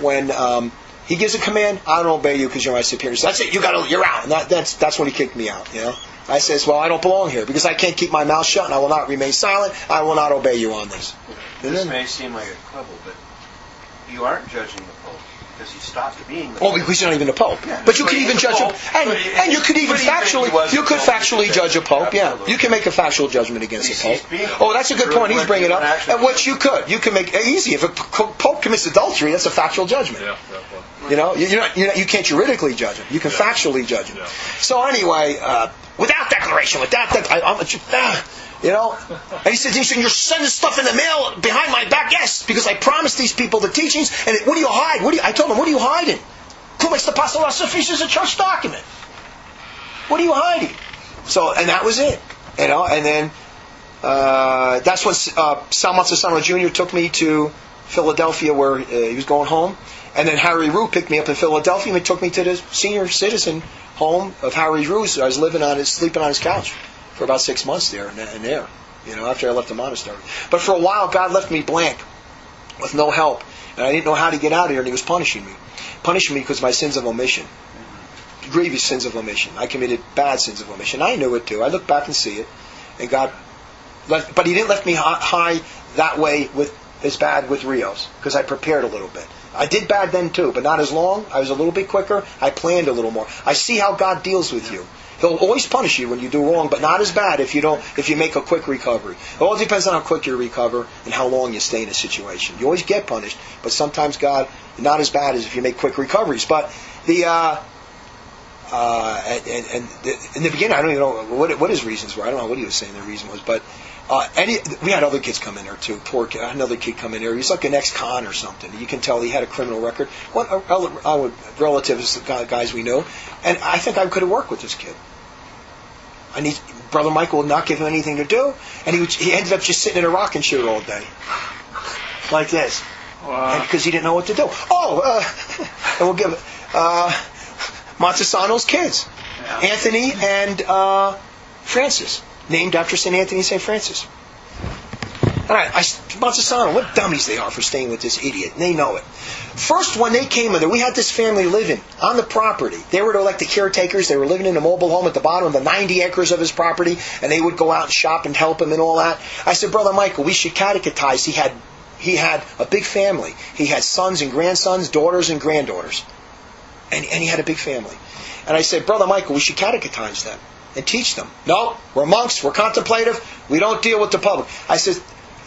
When he gives a command, I don't obey you because you're my superior. So that's it, you're out. And that's when he kicked me out, I says, well, I don't belong here because I can't keep my mouth shut and I will not remain silent. I will not obey you on this. This may seem like a quibble, but you aren't judging the Pope. Because he stopped being the Pope. Oh, because he's not even a Pope. Yeah. But you could even judge him, and you could even factually judge a Pope. Yeah, you can make a factual judgment against a Pope. Oh, that's a good point. He's bringing up, and which you can make easy. If a Pope commits adultery, that's a factual judgment. Yeah. You can't juridically judge him. You can factually judge him. Yeah. So anyway, without declaration, and he said, you're sending stuff in the mail behind my back. Yes, because I promised these people the teachings. And what do you hide? I told them, what are you hiding? Cum est apostolos officius is a church document. What are you hiding? So, and that was it. And then that's when Sal Montesanos Jr. took me to Philadelphia where he was going home. And then Harry Rue picked me up in Philadelphia and he took me to the senior citizen home of Harry Rue. So I was sleeping on his couch for about 6 months there, after I left the monastery. But for a while, God left me blank, with no help. And I didn't know how to get out of here, and He was punishing me. Punishing me because of my sins of omission. Grievous sins of omission. I committed bad sins of omission. I knew it too. I look back and see it. And God but He didn't let me high that way as bad with Rios, because I prepared a little bit. I did bad then too, but not as long. I was a little bit quicker. I planned a little more. I see how God deals with you. He'll always punish you when you do wrong, but not as bad if you make a quick recovery. It all depends on how quick you recover and how long you stay in a situation. You always get punished, but sometimes God, not as bad as if you make quick recoveries. But in the beginning, I don't even know what his reasons were. I don't know what he was saying the reason was, but we had other kids come in there too. Poor kid, another kid come in there. He's like an ex-con or something. You can tell he had a criminal record. Relatives, guys we knew, and I think I could have worked with this kid. Brother Michael would not give him anything to do, and he ended up just sitting in a rocking chair all day, like this, because he didn't know what to do. And we'll give Montesano's kids, Anthony and Francis, named after St. Anthony and St. Francis. All right, Montesano, what dummies they are for staying with this idiot. And they know it. First, when they came in there, we had this family living on the property. They were like the caretakers. They were living in a mobile home at the bottom of the 90 acres of his property, and they would go out and shop and help him and all that. I said, Brother Michael, we should catechize. He had a big family. He had sons and grandsons, daughters and granddaughters. And he had a big family. And I said, Brother Michael, we should catechize them and teach them. No, we're monks, we're contemplative, we don't deal with the public. I said,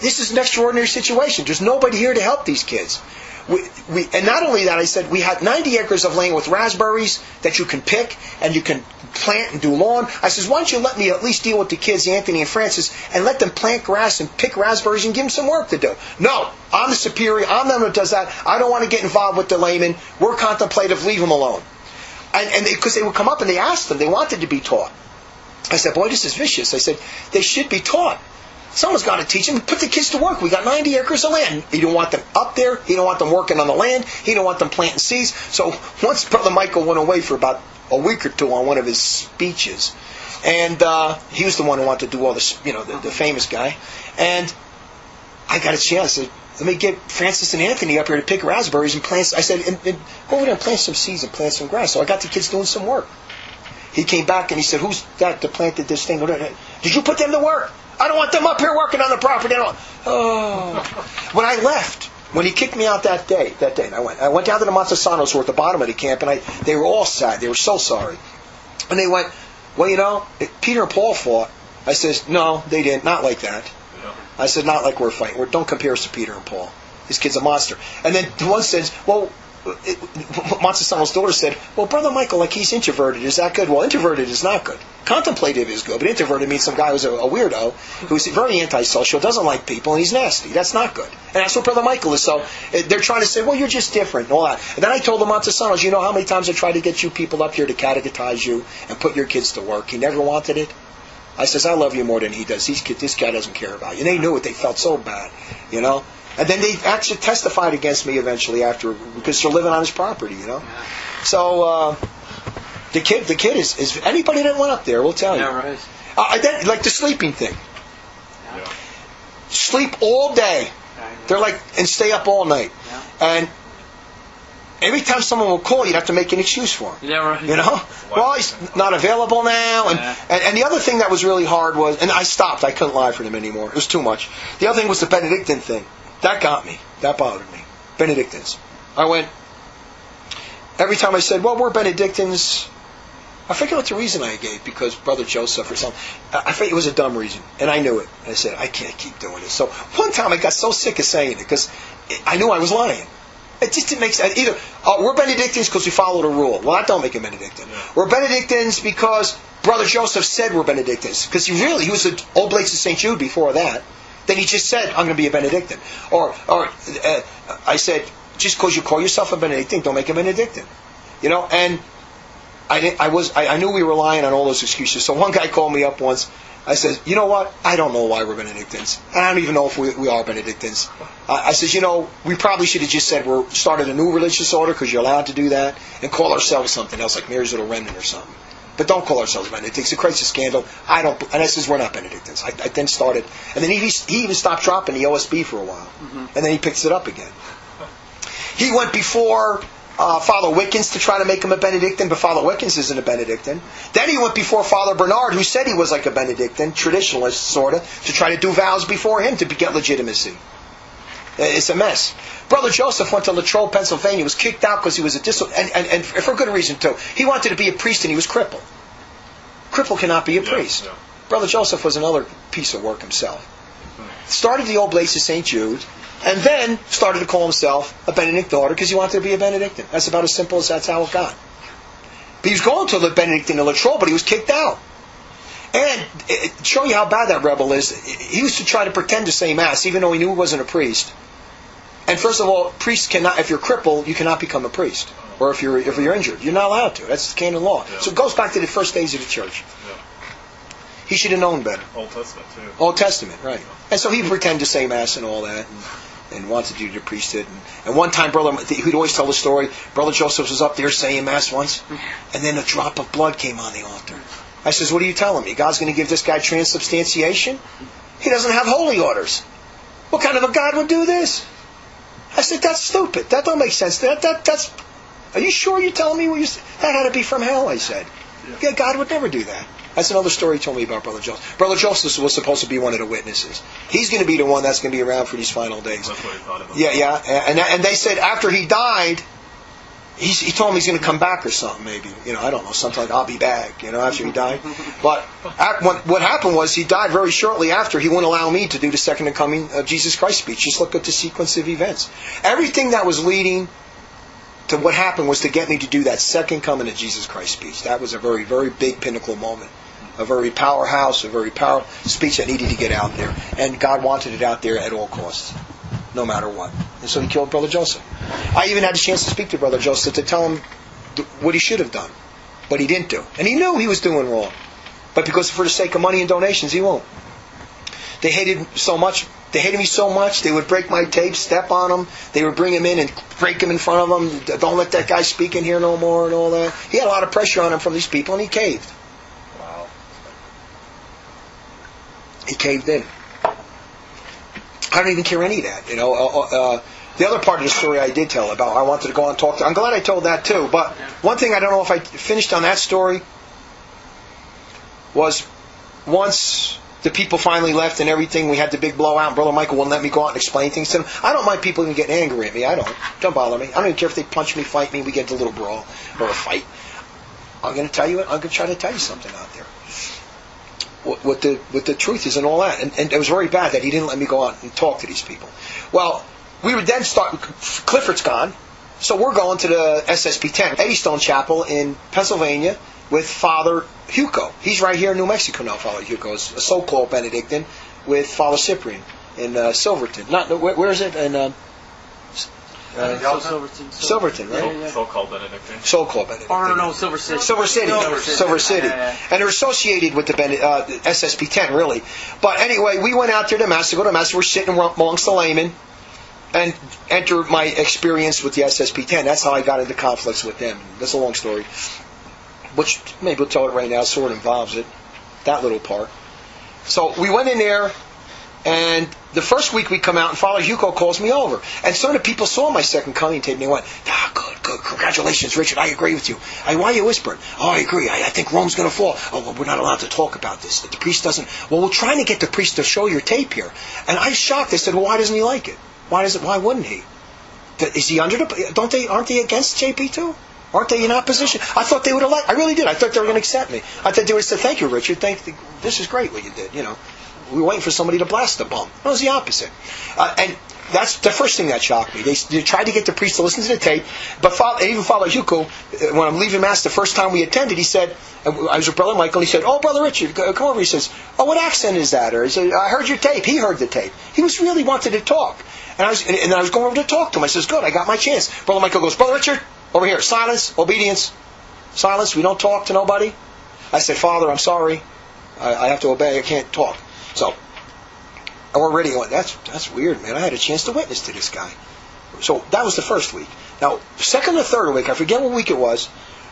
this is an extraordinary situation. There's nobody here to help these kids. And not only that, I said, we had 90 acres of land with raspberries that you can pick and you can plant and do lawn. I says, why don't you let me at least deal with the kids, Anthony and Francis, and let them plant grass and pick raspberries and give them some work to do. No, I'm the superior. I'm the one who does that. I don't want to get involved with the laymen. We're contemplative. Leave them alone. And because they would come up and they asked them, they wanted to be taught. I said, boy, this is vicious. I said, they should be taught. Someone's got to teach them. Put the kids to work. We got 90 acres of land. He don't want them up there. He don't want them working on the land. He don't want them planting seeds. So once Brother Michael went away for about a week or two on one of his speeches, and he was the one who wanted to do all this, the famous guy. And I got a chance. I said, let me get Francis and Anthony up here to pick raspberries and plant. I said, and go over there and plant some seeds and plant some grass. So I got the kids doing some work. He came back and he said, who's that planted this thing? Did you put them to work? I don't want them up here working on the property. When I left, when he kicked me out that day, and I went down to the Montesanos who were at the bottom of the camp, and they were all sad. They were so sorry. And they went, well, Peter and Paul fought. I says, no, they didn't. Not like that. I said, not like we're fighting. Don't compare us to Peter and Paul. This kid's a monster. And then one says, well, Montesano's daughter said, well, Brother Michael, like he's introverted. Is that good? Well, introverted is not good. Contemplative is good, but introverted means some guy who's a weirdo, who's very antisocial, doesn't like people, and he's nasty. That's not good. And that's what Brother Michael is. So they're trying to say, well, you're just different and all that. And then I told the Montesanos, you know how many times I tried to get you people up here to catechize you and put your kids to work? He never wanted it. I says, I love you more than he does. This guy doesn't care about you. And they knew it. They felt so bad, And then they actually testified against me eventually after, because they're living on his property, So the kid is anybody that went up there will tell you. Yeah, right. Then, like the sleeping thing. Yeah. Sleep all day. They're like, and stay up all night. Yeah. And every time someone will call, you'd have to make an excuse for him. Yeah, right. Well, he's not available now. And the other thing that was really hard was, and I stopped. I couldn't lie for them anymore. It was too much. The other thing was the Benedictine thing. That got me. That bothered me. Benedictines. I went, every time I said, well, we're Benedictines, I forget what the reason I gave, because Brother Joseph or something. I think it was a dumb reason, and I knew it. And I said, I can't keep doing this. So one time I got so sick of saying it, because I knew I was lying. It just didn't make sense. Either, we're Benedictines because we followed a rule. Well, that don't make a Benedictine. Yeah. We're Benedictines because Brother Joseph said we're Benedictines. Because he was an Oblates of St. Jude before that. Then he just said, I'm going to be a Benedictine. Or I said, just because you call yourself a Benedictine, don't make a Benedictine. And I knew we were lying on all those excuses. So one guy called me up once. I said, you know what? I don't know why we're Benedictines. And I don't even know if we are Benedictines. I said, we probably should have just said we're started a new religious order because you're allowed to do that, and call ourselves something else, like Mary's Little Remnant or something. But don't call ourselves Benedictines. It creates a scandal. And I says, we're not Benedictines. I then started. And then he even stopped dropping the OSB for a while. Mm-hmm. And then he picks it up again. He went before Father Wickens to try to make him a Benedictine, but Father Wickens isn't a Benedictine. Then he went before Father Bernard, who said he was like a Benedictine, traditionalist sort of, to try to do vows before him to get legitimacy. It's a mess. Brother Joseph went to Latrobe, Pennsylvania, was kicked out because he was and for good reason too. He wanted to be a priest and he was crippled. Cripple cannot be a priest. Yeah. Brother Joseph was another piece of work himself. Started the Oblates of St. Jude, and then started to call himself a Benedict order because he wanted to be a Benedictine. That's about as simple as that's how it got. But he was going to the Benedictine in Latrobe, but he was kicked out. And to show you how bad that rebel is, he used to try to pretend to say Mass, even though he knew he wasn't a priest. And first of all, priests cannot, if you're crippled, you cannot become a priest. Or if you're injured, you're not allowed to. That's canon law. Yeah. So it goes back to the first days of the church. Yeah. He should have known better. Old Testament too. Old Testament, right. And so he'd pretend to say Mass and all that, and wanted to do the priesthood. And one time, he'd always tell the story, Brother Joseph was up there saying Mass once, and then a drop of blood came on the altar. I says, what are you telling me? God's going to give this guy transubstantiation? He doesn't have holy orders. What kind of a God would do this? I said, that's stupid. That don't make sense. That's. Are you sure you're telling me what you said? That had to be from hell, I said. Yeah, God would never do that. That's another story he told me about Brother Joseph. Brother Joseph was supposed to be one of the witnesses. He's going to be the one that's going to be around for these final days. That's what he thought about. Yeah. And they said after he died, he told him he's going to come back or something, maybe. I don't know, something like, I'll be back, after he died. But what happened was he died very shortly after. He wouldn't allow me to do the second coming of Jesus Christ speech. Just look at the sequence of events. Everything that was leading to what happened was to get me to do that second coming of Jesus Christ speech. That was a very, very big pinnacle moment. A very powerhouse, a very powerful speech that needed to get out there. And God wanted it out there at all costs, no matter what. And so he killed Brother Joseph. I even had a chance to speak to Brother Joseph to tell him what he should have done. But he didn't do. And he knew he was doing wrong. But because for the sake of money and donations, he won't. They hated me so much, they would break my tapes, step on them. They would bring him in and break him in front of them. Don't let that guy speak in here no more and all that. He had a lot of pressure on him from these people, and he caved. Wow. He caved in. I don't even care any of that. The other part of the story I did tell about, I wanted to go and talk to. I'm glad I told that too. But one thing I don't know if I finished on that story was once the people finally left and everything, we had the big blowout, and Brother Michael wouldn't let me go out and explain things to them. I don't mind people even getting angry at me. I don't bother me. I don't even care if they punch me, fight me, we get into a little brawl or a fight. I'm going to try to tell you something out there. What the truth is and all that. And it was very bad that he didn't let me go out and talk to these people. Well, we would then start, Clifford's gone, so we're going to the SSP 10, Eddystone Chapel in Pennsylvania with Father Hugo. He's right here in New Mexico now, Father Hugo. Is a so-called Benedictine with Father Cyprian in Silverton. Where is it? In Silverton, right? Yeah. So-called Benedictine. So-called Benedictine. Oh, no, Silver City. Silver City. Yeah. And they're associated with the SSP 10, really. But anyway, we went out there to Mass, to go to Mass. We're sitting amongst the laymen and enter my experience with the SSP 10. That's how I got into conflicts with them. That's a long story. Which, maybe we'll tell it right now, sort of involves it. That little part. So we went in there, and the first week we come out, and Father Hugo calls me over. And some of the people saw my second coming tape, and they went, good, congratulations, Richard, I agree with you. Why are you whispering? Oh, I agree, I think Rome's going to fall. Oh, well, we're not allowed to talk about this. The priest doesn't. Well, we're trying to get the priest to show your tape here. And I was shocked. I said, well, why doesn't he like it? Why wouldn't he? Is he under the... Aren't they against JP too? Aren't they in opposition? I thought they would have liked... I really did. I thought they were going to accept me. I thought they would have said, thank you, Richard. This is great what you did, We were waiting for somebody to blast the bum. It was the opposite. And that's the first thing that shocked me. They tried to get the priest to listen to the tape, but even Father Hugo, when I'm leaving Mass the first time we attended, he said, I was with Brother Michael, he said, oh, Brother Richard, come over. He says, oh, what accent is that? Or he said, I heard your tape. He heard the tape. He was really wanted to talk. And I was going over to talk to him. I says, good, I got my chance. Brother Michael goes, Brother Richard, over here, silence, obedience, silence, we don't talk to nobody. I said, Father, I'm sorry. I have to obey, I can't talk. So, already went, that's weird, man. I had a chance to witness to this guy. So, that was the first week. Now, second or third week, I forget what week it was,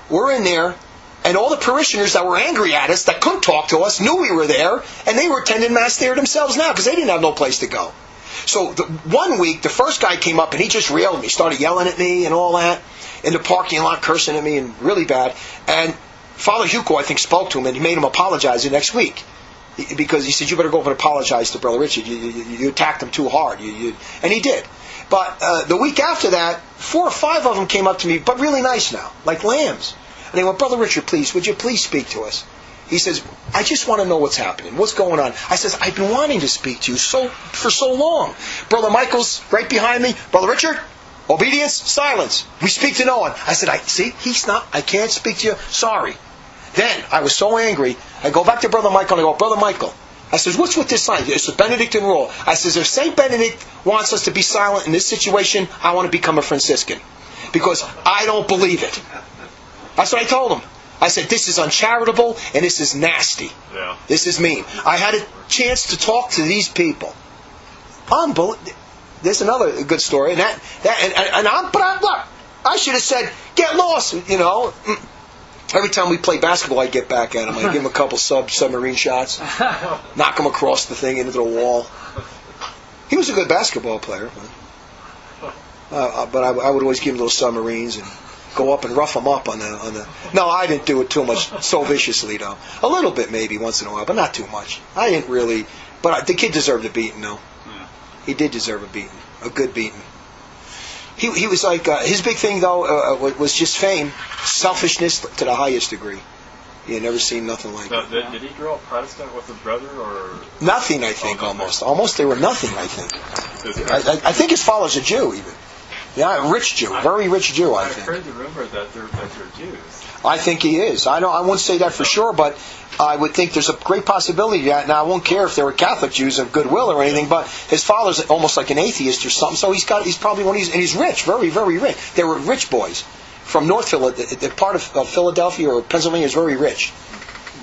we're in there, and all the parishioners that were angry at us, that couldn't talk to us, knew we were there, and they were attending Mass there themselves now, because they didn't have no place to go. So, one week, the first guy came up, and he just railed me, started yelling at me and all that, in the parking lot, cursing at me, and really bad. And Father Hugo, I think, spoke to him, and he made him apologize the next week. because he said, you better go up and apologize to Brother Richard. You attacked him too hard. And he did. But the week after that, 4 or 5 of them came up to me, but really nice now, like lambs. And they went, Brother Richard, please, would you please speak to us? He says, I just want to know what's happening. What's going on? I says, I've been wanting to speak to you for so long. Brother Michael's right behind me. Brother Richard, obedience, silence. We speak to no one. I said, I can't speak to you. Sorry. Then I was so angry. I go back to Brother Michael and I go, Brother Michael, I says, what's with this sign? It's a Benedictine rule. I says, if St. Benedict wants us to be silent in this situation, I want to become a Franciscan. Because I don't believe it. That's what I told him. I said, this is uncharitable and this is nasty. Yeah. This is mean. I had a chance to talk to these people. There's another good story. Look, I should have said, get lost, Every time we play basketball, I'd get back at him. I'd give him a couple submarine shots, knock him across the thing into the wall. He was a good basketball player. But I would always give him little submarines and go up and rough him up on the. No, I didn't do it too much, so viciously though. A little bit maybe once in a while, but not too much. I didn't really. But the kid deserved a beating though. He did deserve a beating, a good beating. He was like his big thing though was just fame, selfishness to the highest degree. He had never seen nothing like it. Did he grow up Protestant with his brother, or nothing? I think almost they were nothing. I think. I think his father's a Jew even. Yeah, a rich Jew, very rich Jew. I think. I've heard the rumor that they're Jews. I think he is. I wouldn't say that for sure, but I would think there's a great possibility that. Now I won't care if they were Catholic Jews of goodwill or anything, but his father's almost like an atheist or something. So he's probably one of these, and he's rich, very very rich. They were rich boys from North Philadelphia. The part of Philadelphia or Pennsylvania is very rich,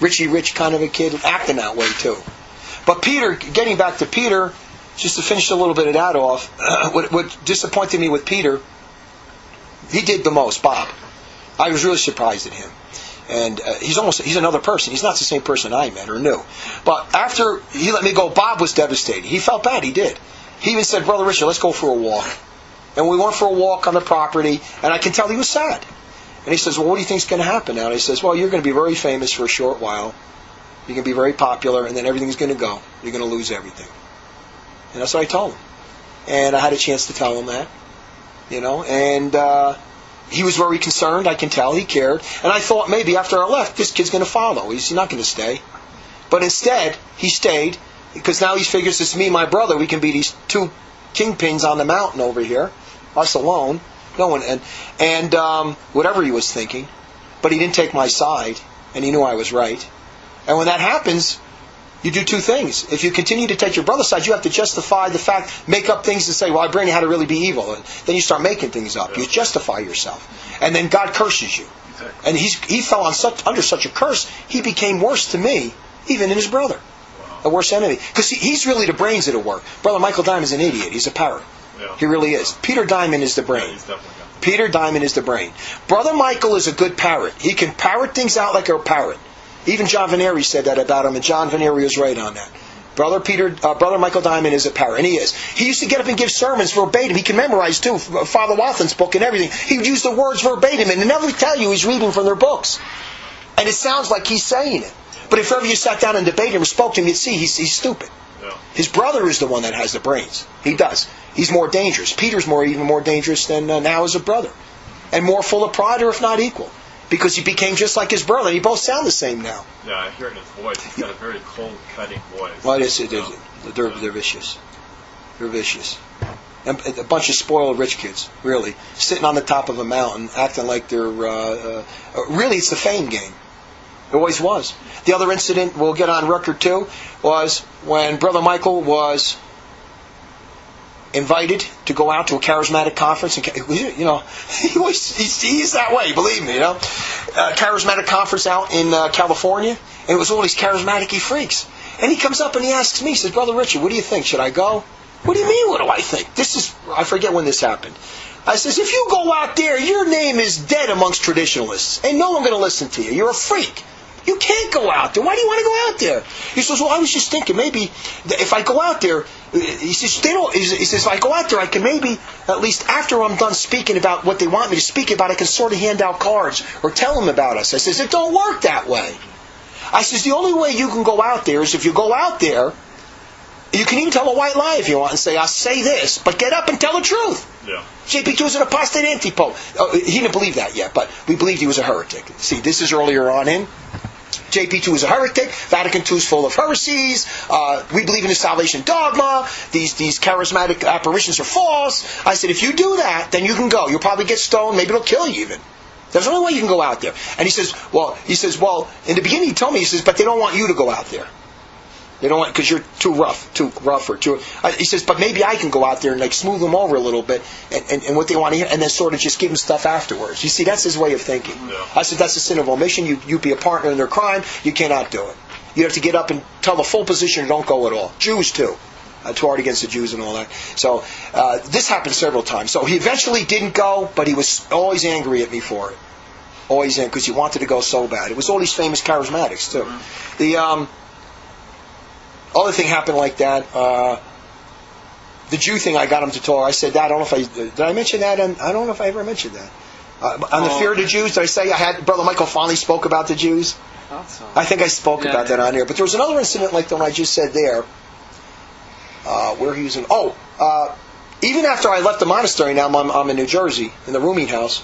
rich kind of a kid, acting that way too. But Peter, getting back to Peter, just to finish a little bit of that off, what disappointed me with Peter, he did the most, Bob. I was really surprised at him. And he's another person. He's not the same person I met or knew. But after he let me go, Bob was devastated. He felt bad, he did. He even said, Brother Richard, let's go for a walk. And we went for a walk on the property, and I can tell he was sad. And he says, well, what do you think is going to happen now? And he says, well, you're going to be very famous for a short while. You're going to be very popular, and then everything's going to go. You're going to lose everything. And that's what I told him. And I had a chance to tell him that. And he was very concerned, I can tell. He cared. And I thought maybe after I left, this kid's going to follow. He's not going to stay. But instead, he stayed, because now he figures it's me and my brother. We can be these 2 kingpins on the mountain over here, us alone. No one, and whatever he was thinking. But he didn't take my side, and he knew I was right. And when that happens, you do 2 things. If you continue to take your brother's side, you have to justify the fact, make up things and say, well, Ibranyi had to really be evil. And then you start making things up. You justify yourself. And then God curses you. And he fell under such a curse, he became worse to me, even than his brother. A worse enemy. Because he's really the brains of the work. Brother Michael Dimond's an idiot. He's a parrot. Yeah. He really is. Peter Dimond is the brain. Peter Dimond is the brain. Brother Michael is a good parrot. He can parrot things out like a parrot. Even John Veneri said that about him, and John Veneri was right on that. Brother Michael Dimond is a parrot, and he is. He used to get up and give sermons verbatim. He can memorize too, Father Wathen's book and everything. He would use the words verbatim, and they never tell you he's reading from their books. And it sounds like he's saying it. But if ever you sat down and debated him or spoke to him, you'd see he's stupid. Yeah. His brother is the one that has the brains. He does. He's more dangerous. Peter's even more dangerous than now as a brother. And more full of pride, or if not equal. Because he became just like his brother. He both sound the same now. Yeah, I hear it in his voice. He's got a very cold, cutting voice. Well, they're vicious. They're vicious. And a bunch of spoiled rich kids, really. Sitting on the top of a mountain, acting like they're... really, it's the fame game. It always was. The other incident we'll get on record too was when Brother Michael was invited to go out to a charismatic conference. And, he's that way, believe me. Charismatic conference out in California, and it was all these charismatic freaks. And he comes up and he asks me, he says, Brother Richard, what do you think? Should I go? What do you mean, what do I think? I forget when this happened. I says, if you go out there, your name is dead amongst traditionalists. Ain't no one going to listen to you. You're a freak. You can't go out there. Why do you want to go out there? He says, well, I was just thinking maybe if I go out there, he says, if I go out there, I can maybe, at least after I'm done speaking about what they want me to speak about, I can sort of hand out cards or tell them about us. I says, it don't work that way. I says, the only way you can go out there is if you go out there, you can even tell a white lie if you want and say, I'll say this, but get up and tell the truth. Yeah. JP2 is an apostate antipope. He didn't believe that yet, but we believed he was a heretic. See, this is earlier on in. JP2 is a heretic. Vatican II is full of heresies. We believe in the salvation dogma. These charismatic apparitions are false. I said, if you do that, then you can go. You'll probably get stoned. Maybe it'll kill you even. There's the only way you can go out there. And he says, well, in the beginning he told me, he says, but they don't want you to go out there. They don't want, because you're too rough or too. He says, but maybe I can go out there and like smooth them over a little bit, and what they want to hear, and then sort of just give them stuff afterwards. You see, that's his way of thinking. Yeah. I said, that's a sin of omission. You be a partner in their crime. You cannot do it. You have to get up and tell the full position, or don't go at all. Jews too. Too hard against the Jews and all that. So this happened several times. So he eventually didn't go, but he was always angry at me for it. Always angry because he wanted to go so bad. It was all these famous charismatics too. The other thing happened like that. The Jew thing, I got him to talk. I said, Dad, I don't know if did I mention that? I don't know if I ever mentioned that. On the fear of the Jews, did I say Brother Michael finally spoke about the Jews? I think I spoke about that on here. But there was another incident like the one I just said there, where he was in. Even after I left the monastery, now I'm in New Jersey in the rooming house.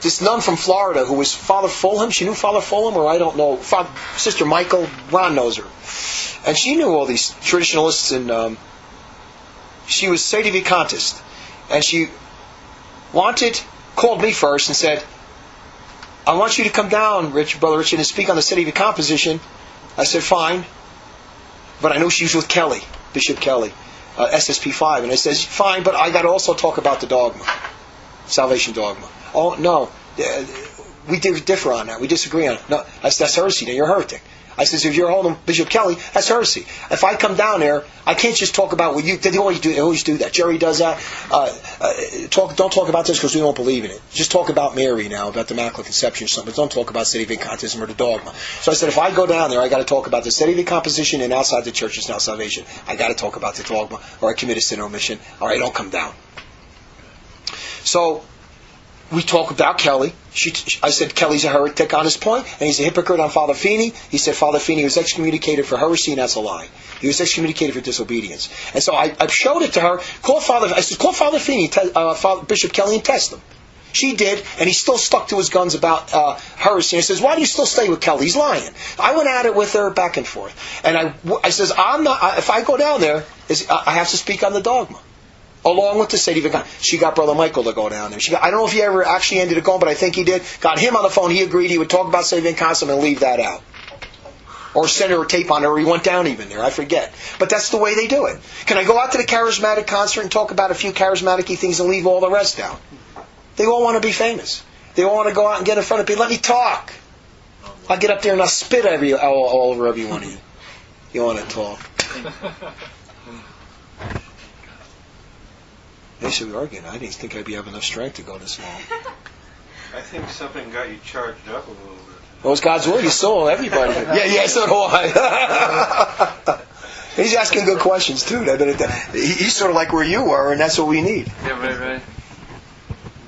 This nun from Florida who was Father Fulham, she knew Father Fulham, or I don't know, Sister Michael, Ron knows her. And she knew all these traditionalists, and she was sedevacantist. And she called me first and said, I want you to come down, Brother Richard, and speak on the sedevacant position. I said, fine. But I know she was with Kelly, Bishop Kelly, SSP 5. And I said, fine, but I got to also talk about the dogma. Salvation dogma. Oh, no. We differ on that. We disagree on it. No, that's heresy. Then you're a heretic. I says, if you're holding Bishop Kelly, that's heresy. If I come down there, I can't just talk about what you... They always do that. Jerry does that. Don't talk about this because we don't believe in it. Just talk about Mary now, about the Immaculate Conception or something. Don't talk about sedevacantism or the dogma. So I said, if I go down there, I got to talk about the sedevacant position, and outside the church is now salvation. I got to talk about the dogma, or I commit a sin or omission. All right, don't come down. So we talk about Kelly. I said Kelly's a heretic on his point, and he's a hypocrite on Father Feeney. He said Father Feeney was excommunicated for heresy, and that's a lie. He was excommunicated for disobedience. And so I showed it to her. I said, call Father Feeney, Bishop Kelly, and test him. She did, and he still stuck to his guns about heresy. And he says, why do you still stay with Kelly? He's lying. I went at it with her back and forth. And I says, if I go down there, I have to speak on the dogma. Along with the sedevacant. She got Brother Michael to go down there. I don't know if he ever actually ended up going, but I think he did. Got him on the phone. He agreed he would talk about sedevacant and leave that out. Or send her a tape on her, or he went down even there. I forget. But that's the way they do it. Can I go out to the charismatic concert and talk about a few charismatic-y things and leave all the rest out? They all want to be famous. They all want to go out and get in front of people. Let me talk. I'll get up there and I'll spit all over every one of you. You want to talk. They should be arguing. I didn't think I'd be having enough strength to go this long. I think something got you charged up a little bit. Well, it's God's will. You saw everybody. Yeah, so do I. He's asking good questions, too. He's sort of like where you were, and that's what we need. Yeah, right.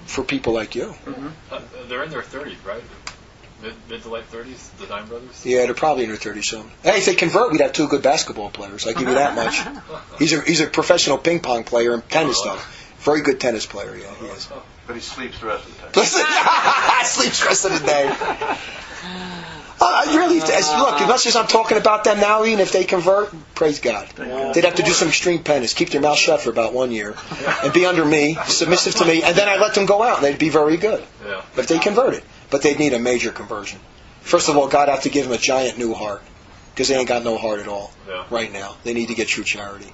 For people like you. Mm-hmm. They're in their 30s, right? Mid to late 30s, the Dime brothers? Yeah, they're probably in their 30s soon. Hey, if they convert, we'd have two good basketball players. I give you that much. He's a professional ping pong player and tennis stuff. Very good tennis player, yeah, he is. But he sleeps the rest of the time. Sleeps the rest of the day. Really, look, as much as I'm talking about them now, even if they convert, praise God. They'd have to do some extreme penance, keep their mouth shut for about 1 year, and be under me, submissive to me, and then I let them go out, and they'd be very good. Yeah. If they converted. But they'd need a major conversion. First of all, God have to give them a giant new heart, because they ain't got no heart at all right now. They need to get true charity.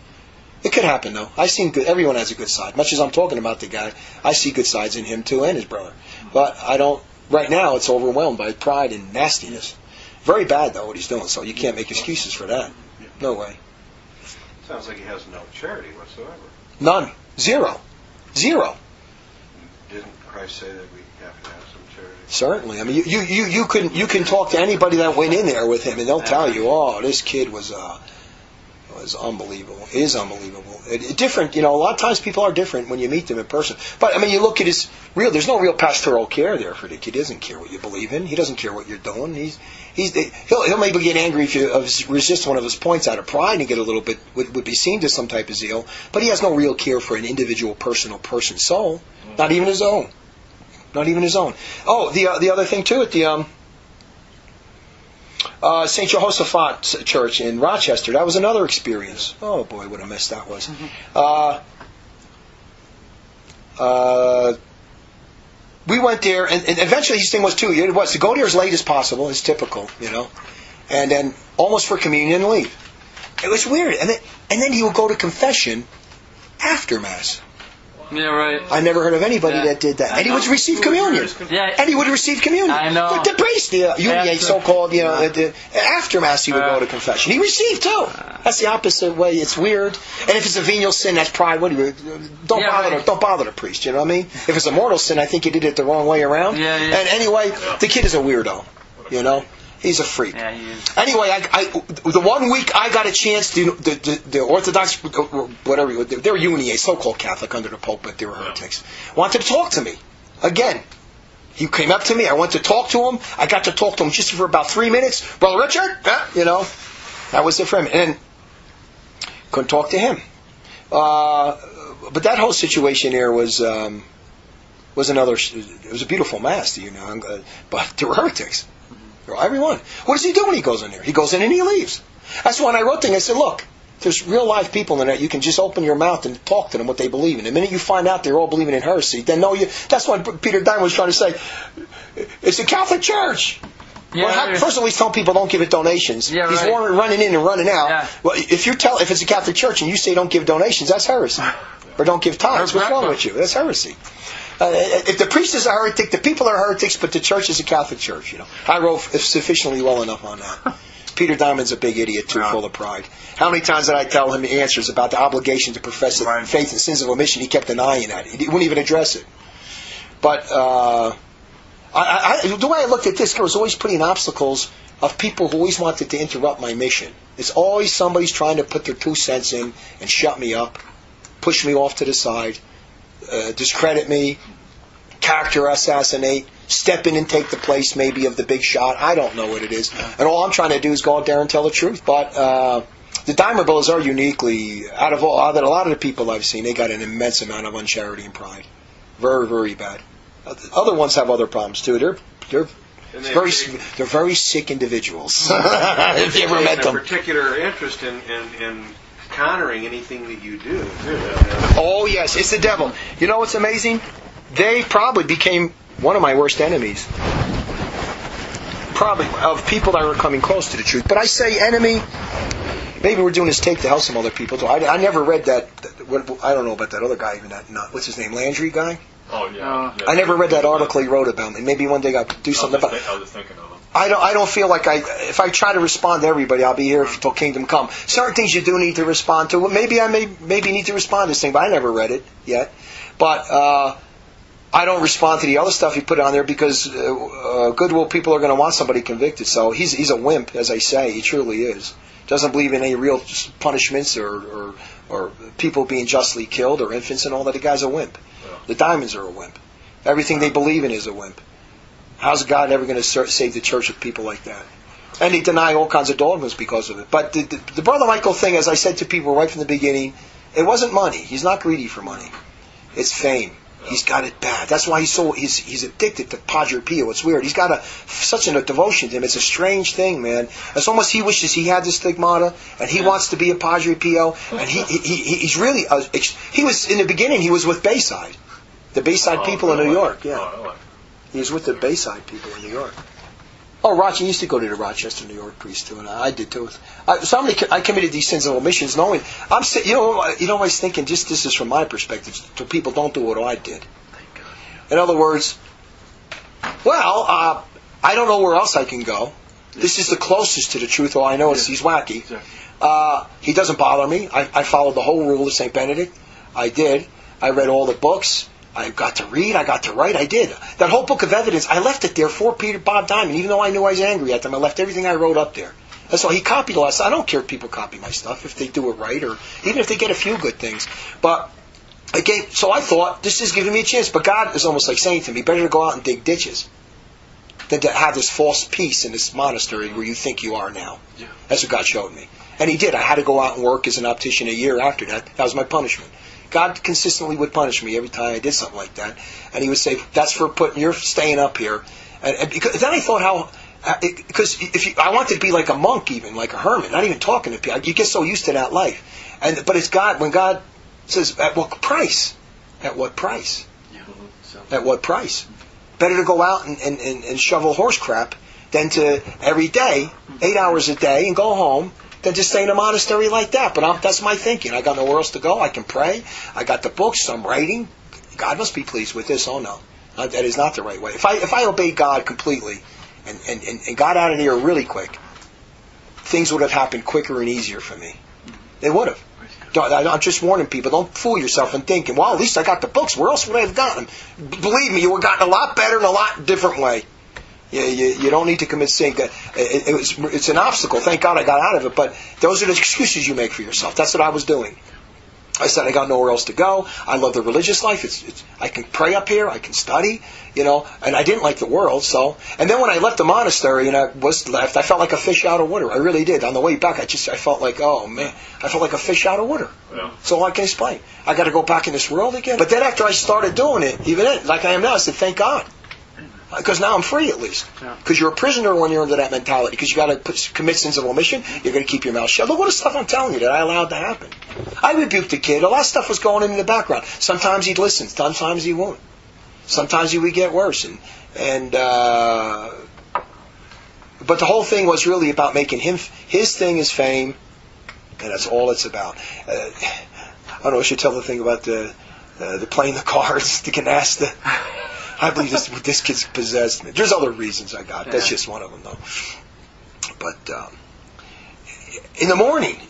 It could happen, though. I seen good. Everyone has a good side. Much as I'm talking about the guy, I see good sides in him, too, and his brother. But I don't... Right now, it's overwhelmed by pride and nastiness. Very bad, though, what he's doing, so you can't make excuses for that. No way. Sounds like he has no charity whatsoever. None. Zero. Didn't Christ say that we have to have some charity? Certainly. I mean, you can talk to anybody that went in there with him, and they'll tell you, oh, this kid was is unbelievable. It is unbelievable. Different, a lot of times people are different when you meet them in person. But, you look at there's no real pastoral care there for the kid. He doesn't care what you believe in. He doesn't care what you're doing. He'll maybe get angry if you resist one of his points out of pride and get a little bit, would be seen as some type of zeal. But he has no real care for an individual person's soul. Not even his own. Not even his own. Oh, the other thing too, at the St. Jehoshaphat Church in Rochester, that was another experience. Oh boy, what a mess that was. We went there, and eventually his thing was too, it was to go there as late as possible, as typical, and then almost for communion and leave. It was weird. And then he would go to confession after Mass. Yeah, right. I never heard of anybody that did that. And he would receive communion. Yeah. And he would receive communion. I know. But the priest, so-called, after Mass he would go to confession. He received too. That's the opposite way. It's weird. And if it's a venial sin, that's pride. Don't bother the priest. You know what I mean? If it's a mortal sin, I think he did it the wrong way around. Yeah. And anyway, the kid is a weirdo. He's a freak. Yeah, he is. Anyway, the 1 week I got a chance to, the Orthodox, whatever, they were Uniae, so-called Catholic under the Pope, but they were heretics, wanted to talk to me. Again, he came up to me, I went to talk to him, I got to talk to him just for about 3 minutes. Brother Richard, that was it for him. And couldn't talk to him. But that whole situation there was another, it was a beautiful Mass, but they were heretics. Everyone. What does he do when he goes in there? He goes in and he leaves. That's when I wrote things. I said, look, there's real live people in there. You can just open your mouth and talk to them what they believe in. The minute you find out they're all believing in heresy, then that's what Peter Dimond was trying to say. It's a Catholic Church. Yeah, First of all, he's telling people don't give it donations. Yeah, he's right. running in and running out. Yeah. Well, if it's a Catholic Church and you say don't give donations, that's heresy. Or don't give tithes. What's wrong with you? That's heresy. If the priest is a heretic, the people are heretics, but the church is a Catholic church. I wrote sufficiently well enough on that. Peter Dimond's a big idiot too, full of pride. How many times did I tell him the answers about the obligation to profess faith and sins of omission? He kept denying that. He wouldn't even address it. But the way I looked at this, I was always putting obstacles of people who always wanted to interrupt my mission. It's always somebody's trying to put their 2 cents in and shut me up, push me off to the side. Discredit me, character assassinate, step in and take the place maybe of the big shot. I don't know what it is. And all I'm trying to do is go out there and tell the truth. But the Dimond brothers are uniquely, out of a lot of the people I've seen, they got an immense amount of uncharity and pride. Very, very bad. Other ones have other problems too. They're very sick individuals. If you ever met them. A particular interest in countering anything that you do. Oh yes, it's the devil. You know what's amazing? They probably became one of my worst enemies. Probably of people that were coming close to the truth. But I say enemy. Maybe we're doing this tape to help some other people. I never read that. I don't know about that other guy. Even what's his name? Landry guy. Oh yeah. I never read that article he wrote about me. Maybe one day I'll do something about. I was just thinking of him. I don't feel like if I try to respond to everybody, I'll be here till kingdom come. Certain things you do need to respond to. Maybe I need to respond to this thing, but I never read it yet. But I don't respond to the other stuff he put on there because goodwill people are going to want somebody convicted. So he's a wimp, as I say. He truly is. Doesn't believe in any real punishments or people being justly killed or infants and all that. The guy's a wimp. Yeah. The Dimonds are a wimp. Everything they believe in is a wimp. How's God ever going to save the church with people like that? And they deny all kinds of dogmas because of it. But the Brother Michael thing, as I said to people right from the beginning, it wasn't money. He's not greedy for money. It's fame. He's got it bad. That's why he's addicted to Padre Pio. It's weird. He's got such a devotion to him. It's a strange thing, man. It's almost he wishes he had this stigmata, and he wants to be a Padre Pio. And he's really he was in the beginning. He was with Bayside, the Bayside people in New York. Yeah, he was with the Bayside people in New York. Oh, Rochester. He used to go to the Rochester, New York priest too, and I did too. I committed these sins of omissions, knowing you know, I was thinking. Just this is from my perspective, so people don't do what I did. In other words, I don't know where else I can go. This is the closest to the truth. All I know is he's wacky. He doesn't bother me. I followed the whole rule of St. Benedict. I did. I read all the books. I got to read, I got to write, I did. That whole book of evidence, I left it there for Bob Dimond, even though I knew I was angry at them. I left everything I wrote up there. That's why he copied a lot of stuff. I don't care if people copy my stuff if they do it right, or even if they get a few good things. But so I thought, this is giving me a chance. But God is almost like saying to me, better to go out and dig ditches than to have this false peace in this monastery where you think you are now. Yeah. That's what God showed me. And He did. I had to go out and work as an optician a year after that. That was my punishment. God consistently would punish me every time I did something like that. And He would say, that's for you're staying up here. And because then I thought because I wanted to be like a monk, even like a hermit, not even talking to people. You get so used to that life. But it's God, when God says, at what price? At what price? At what price? Better to go out and shovel horse crap than to every day, 8 hours a day, and go home, than to stay in a monastery like that. But that's my thinking. I got nowhere else to go. I can pray. I got the books. I'm writing. God must be pleased with this. Oh no, that is not the right way. If I obeyed God completely and got out of here really quick, things would have happened quicker and easier for me. They would have. I'm just warning people, don't fool yourself and thinking, well, at least I got the books. Where else would I have gotten them? Believe me, you would have gotten a lot better in a lot different way. You don't need to commit sin. It's an obstacle. Thank God I got out of it. But those are the excuses you make for yourself. That's what I was doing. I said I got nowhere else to go. I love the religious life. I can pray up here. I can study, and I didn't like the world. And then when I left the monastery and I was left, I felt like a fish out of water. I really did. On the way back, I felt like, oh man, I felt like a fish out of water. Yeah. So I can explain. I got to go back in this world again. But then after I started doing it, even then, like I am now, I said, thank God. Because now I'm free at least. Because you're a prisoner when you're under that mentality. Because you got to commit sins of omission. You're going to keep your mouth shut. Look what the stuff I'm telling you that I allowed to happen. I rebuked the kid. A lot of stuff was going in the background. Sometimes he'd listen. Sometimes he won't. Sometimes he would get worse. But the whole thing was really about making his thing is fame, and that's all it's about. I don't know. I should tell the thing about the playing the cards, the canasta. I believe this kid's possessed me. There's other reasons I got. That's just one of them, though. But in the morning,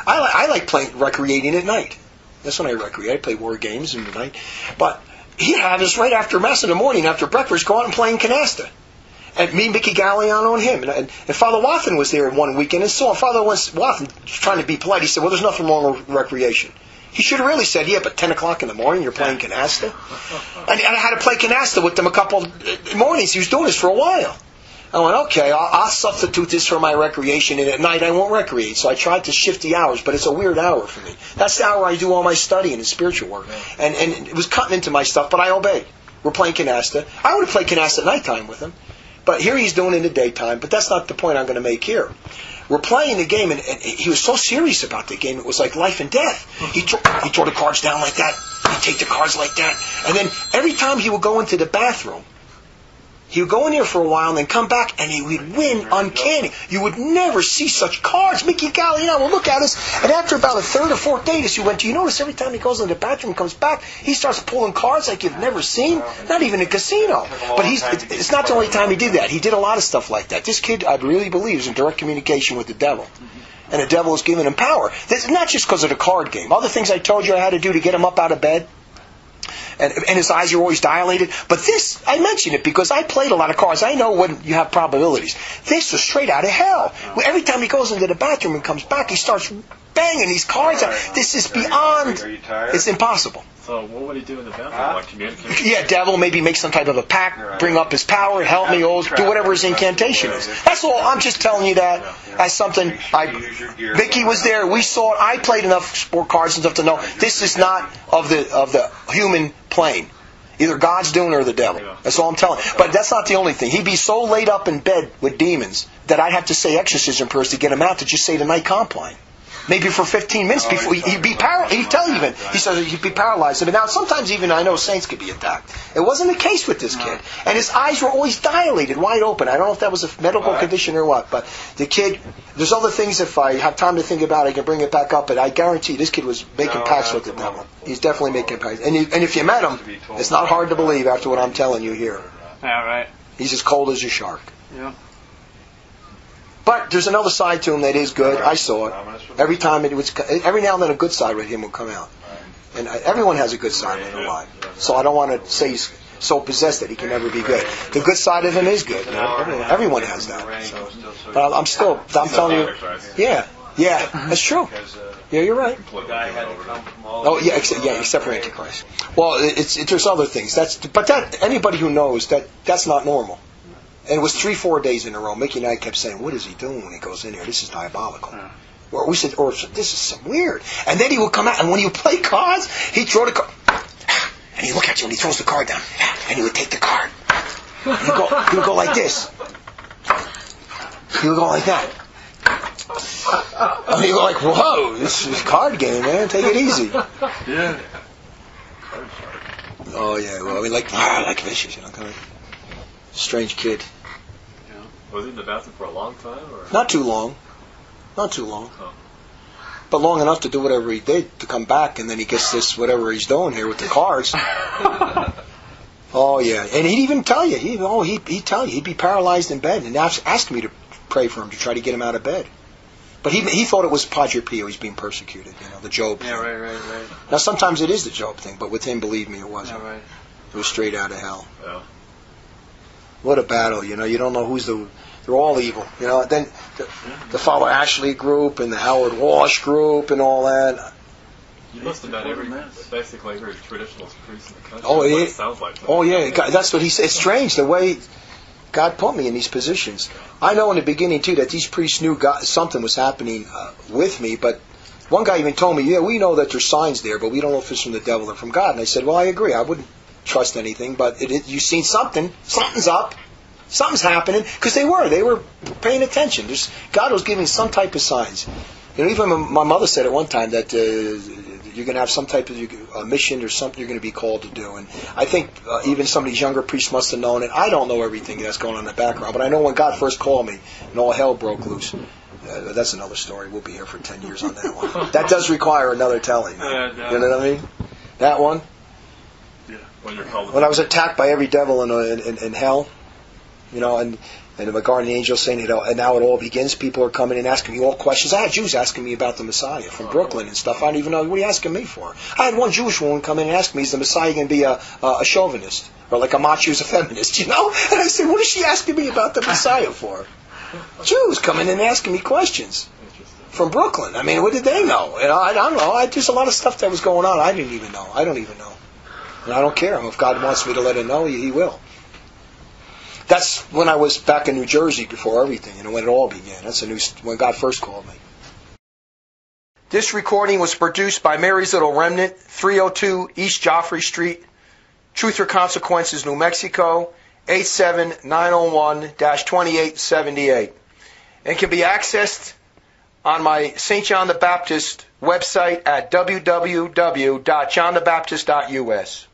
I like recreating at night. That's when I recreate. I play war games in the night. But he'd have us right after Mass in the morning, after breakfast, go out and play canasta. And me, Mickey Galliano, and him. And Father Wathen was there one weekend and saw him. Father Wathen, trying to be polite, he said, well, there's nothing wrong with recreation. He should have really said, yeah, but 10 o'clock in the morning you're playing canasta? And I had to play canasta with them a couple mornings. He was doing this for a while. I went, okay, I'll substitute this for my recreation, and at night I won't recreate. So I tried to shift the hours, but it's a weird hour for me. That's the hour I do all my studying and spiritual work. And it was cutting into my stuff, but I obeyed. We're playing canasta. I would have played canasta at nighttime with him. But here he's doing it in the daytime, but that's not the point I'm going to make here. We're playing the game, and he was so serious about the game, it was like life and death. He tore the cards down like that. He'd take the cards like that. And then every time he would go into the bathroom, he would go in there for a while and then come back, and he would win uncanny. You would never see such cards. Mickey Galliano would look at us, and after about the third or fourth day, he went, do you notice every time he goes into the bathroom and comes back, he starts pulling cards like you've never seen? Not even a casino. But it's not the only time he did that. He did a lot of stuff like that. This kid, I really believe, is in direct communication with the devil. And the devil is giving him power. That's not just because of the card game. Other things I told you I had to do to get him up out of bed. And his eyes are always dilated. But this, I mention it because I played a lot of cards. I know when you have probabilities. This was straight out of hell. Every time he goes into the bathroom and comes back, he starts banging these cards out. This is beyond... Are you tired? It's impossible. So what would he do in the bathroom? Like communicate? Yeah, devil, maybe make some type of a pact, bring up his power, help me, do whatever his incantation is. That's all. I'm just telling you that as something. Vicky was there. We saw it. I played enough sport cards and stuff to know this is not of the human plane. Either God's doing it or the devil. That's all I'm telling you. But that's not the only thing. He'd be so laid up in bed with demons that I'd have to say exorcism prayers to get him out to just say the night compline. Maybe for 15 minutes before he'd be paralyzed. He says he'd be paralyzed. But now sometimes even I know saints could be attacked. It wasn't the case with this kid. And his eyes were always dilated, wide open. I don't know if that was a medical condition or what. But the kid, there's other things if I have time to think about it, I can bring it back up. But I guarantee this kid was making pacts with the devil. He's definitely making pacts. And if you met him, it's not hard to believe after what I'm telling you here. Yeah, right. He's as cold as a shark. Yeah. But there's another side to him that is good. I saw it. Every time every now and then a good side with him will come out. And everyone has a good side in their life. So I don't want to say so possessed that he can never be good. The good side of him is good. You know? Everyone has that. So. But I'm telling you, yeah, that's true. Yeah, you're right. Oh, yeah, except for Antichrist. Well, there's other things. But anybody who knows that's not normal. And it was 3-4 days in a row. Mickey and I kept saying, "What is he doing when he goes in here? This is diabolical." Or we said, "This is some weird." And then he would come out, and when you play cards, he'd throw the card, and he'd look at you, and he throws the card down, and he would take the card. And he would go like this. He would go like that. And he'd go like, "Whoa, this is a card game, man. Take it easy." Yeah. Oh yeah, well, I mean, like vicious, you know, kind of strange kid. Yeah. Was he in the bathroom for a long time, or Not too long. Oh. But long enough to do whatever he did to come back, and then he gets this whatever he's doing here with the cards. Oh yeah, and he'd even tell you. He'd tell you. He'd be paralyzed in bed and ask me to pray for him to try to get him out of bed. But he thought it was Padre Pio. He's being persecuted. You know, the Job thing. Yeah, right. Now sometimes it is the Job thing, but with him, believe me, it wasn't. Yeah, right. It was straight out of hell. Yeah. What a battle! You know, you don't know who's they're all evil. You know, then the Father Ashley group and the Howard Walsh group and all that. You must have met basically every traditionalist priest in the country. Oh, That's what yeah. it sounds like. Oh yeah, God, that's what he said. It's strange the way God put me in these positions. I know in the beginning too that these priests knew something was happening with me, but one guy even told me, "Yeah, we know that there's signs there, but we don't know if it's from the devil or from God." And I said, "Well, I agree. I wouldn't trust anything, but you've seen something. Something's up. Something's happening." Because they were paying attention. God was giving some type of signs. You know, even my mother said at one time that you're going to have some type of mission or something you're going to be called to do. And I think even some of these younger priests must have known it. I don't know everything that's going on in the background, but I know when God first called me and all hell broke loose. That's another story. We'll be here for 10 years on that one. That does require another telling. You know what I mean? That one. Yeah. When I was attacked by every devil in hell, you know, and the guardian angel saying, you know, and now it all begins. People are coming and asking me all questions. I had Jews asking me about the Messiah from Brooklyn and stuff. I don't even know, what are you asking me for? I had one Jewish woman come in and ask me, is the Messiah going to be a chauvinist? Or like a macho who's a feminist, you know? And I said, what is she asking me about the Messiah for? Jews coming in and asking me questions from Brooklyn. I mean, what did they know? You know, I don't know. There's a lot of stuff that was going on. I didn't even know. I don't even know. And I don't care. If God wants me to let him know, he will. That's when I was back in New Jersey before everything, you know, when it all began. That's when God first called me. This recording was produced by Mary's Little Remnant, 302 East Joffrey Street, Truth or Consequences, New Mexico, 87901-2878, and can be accessed on my St. John the Baptist website at www.johnthebaptist.us.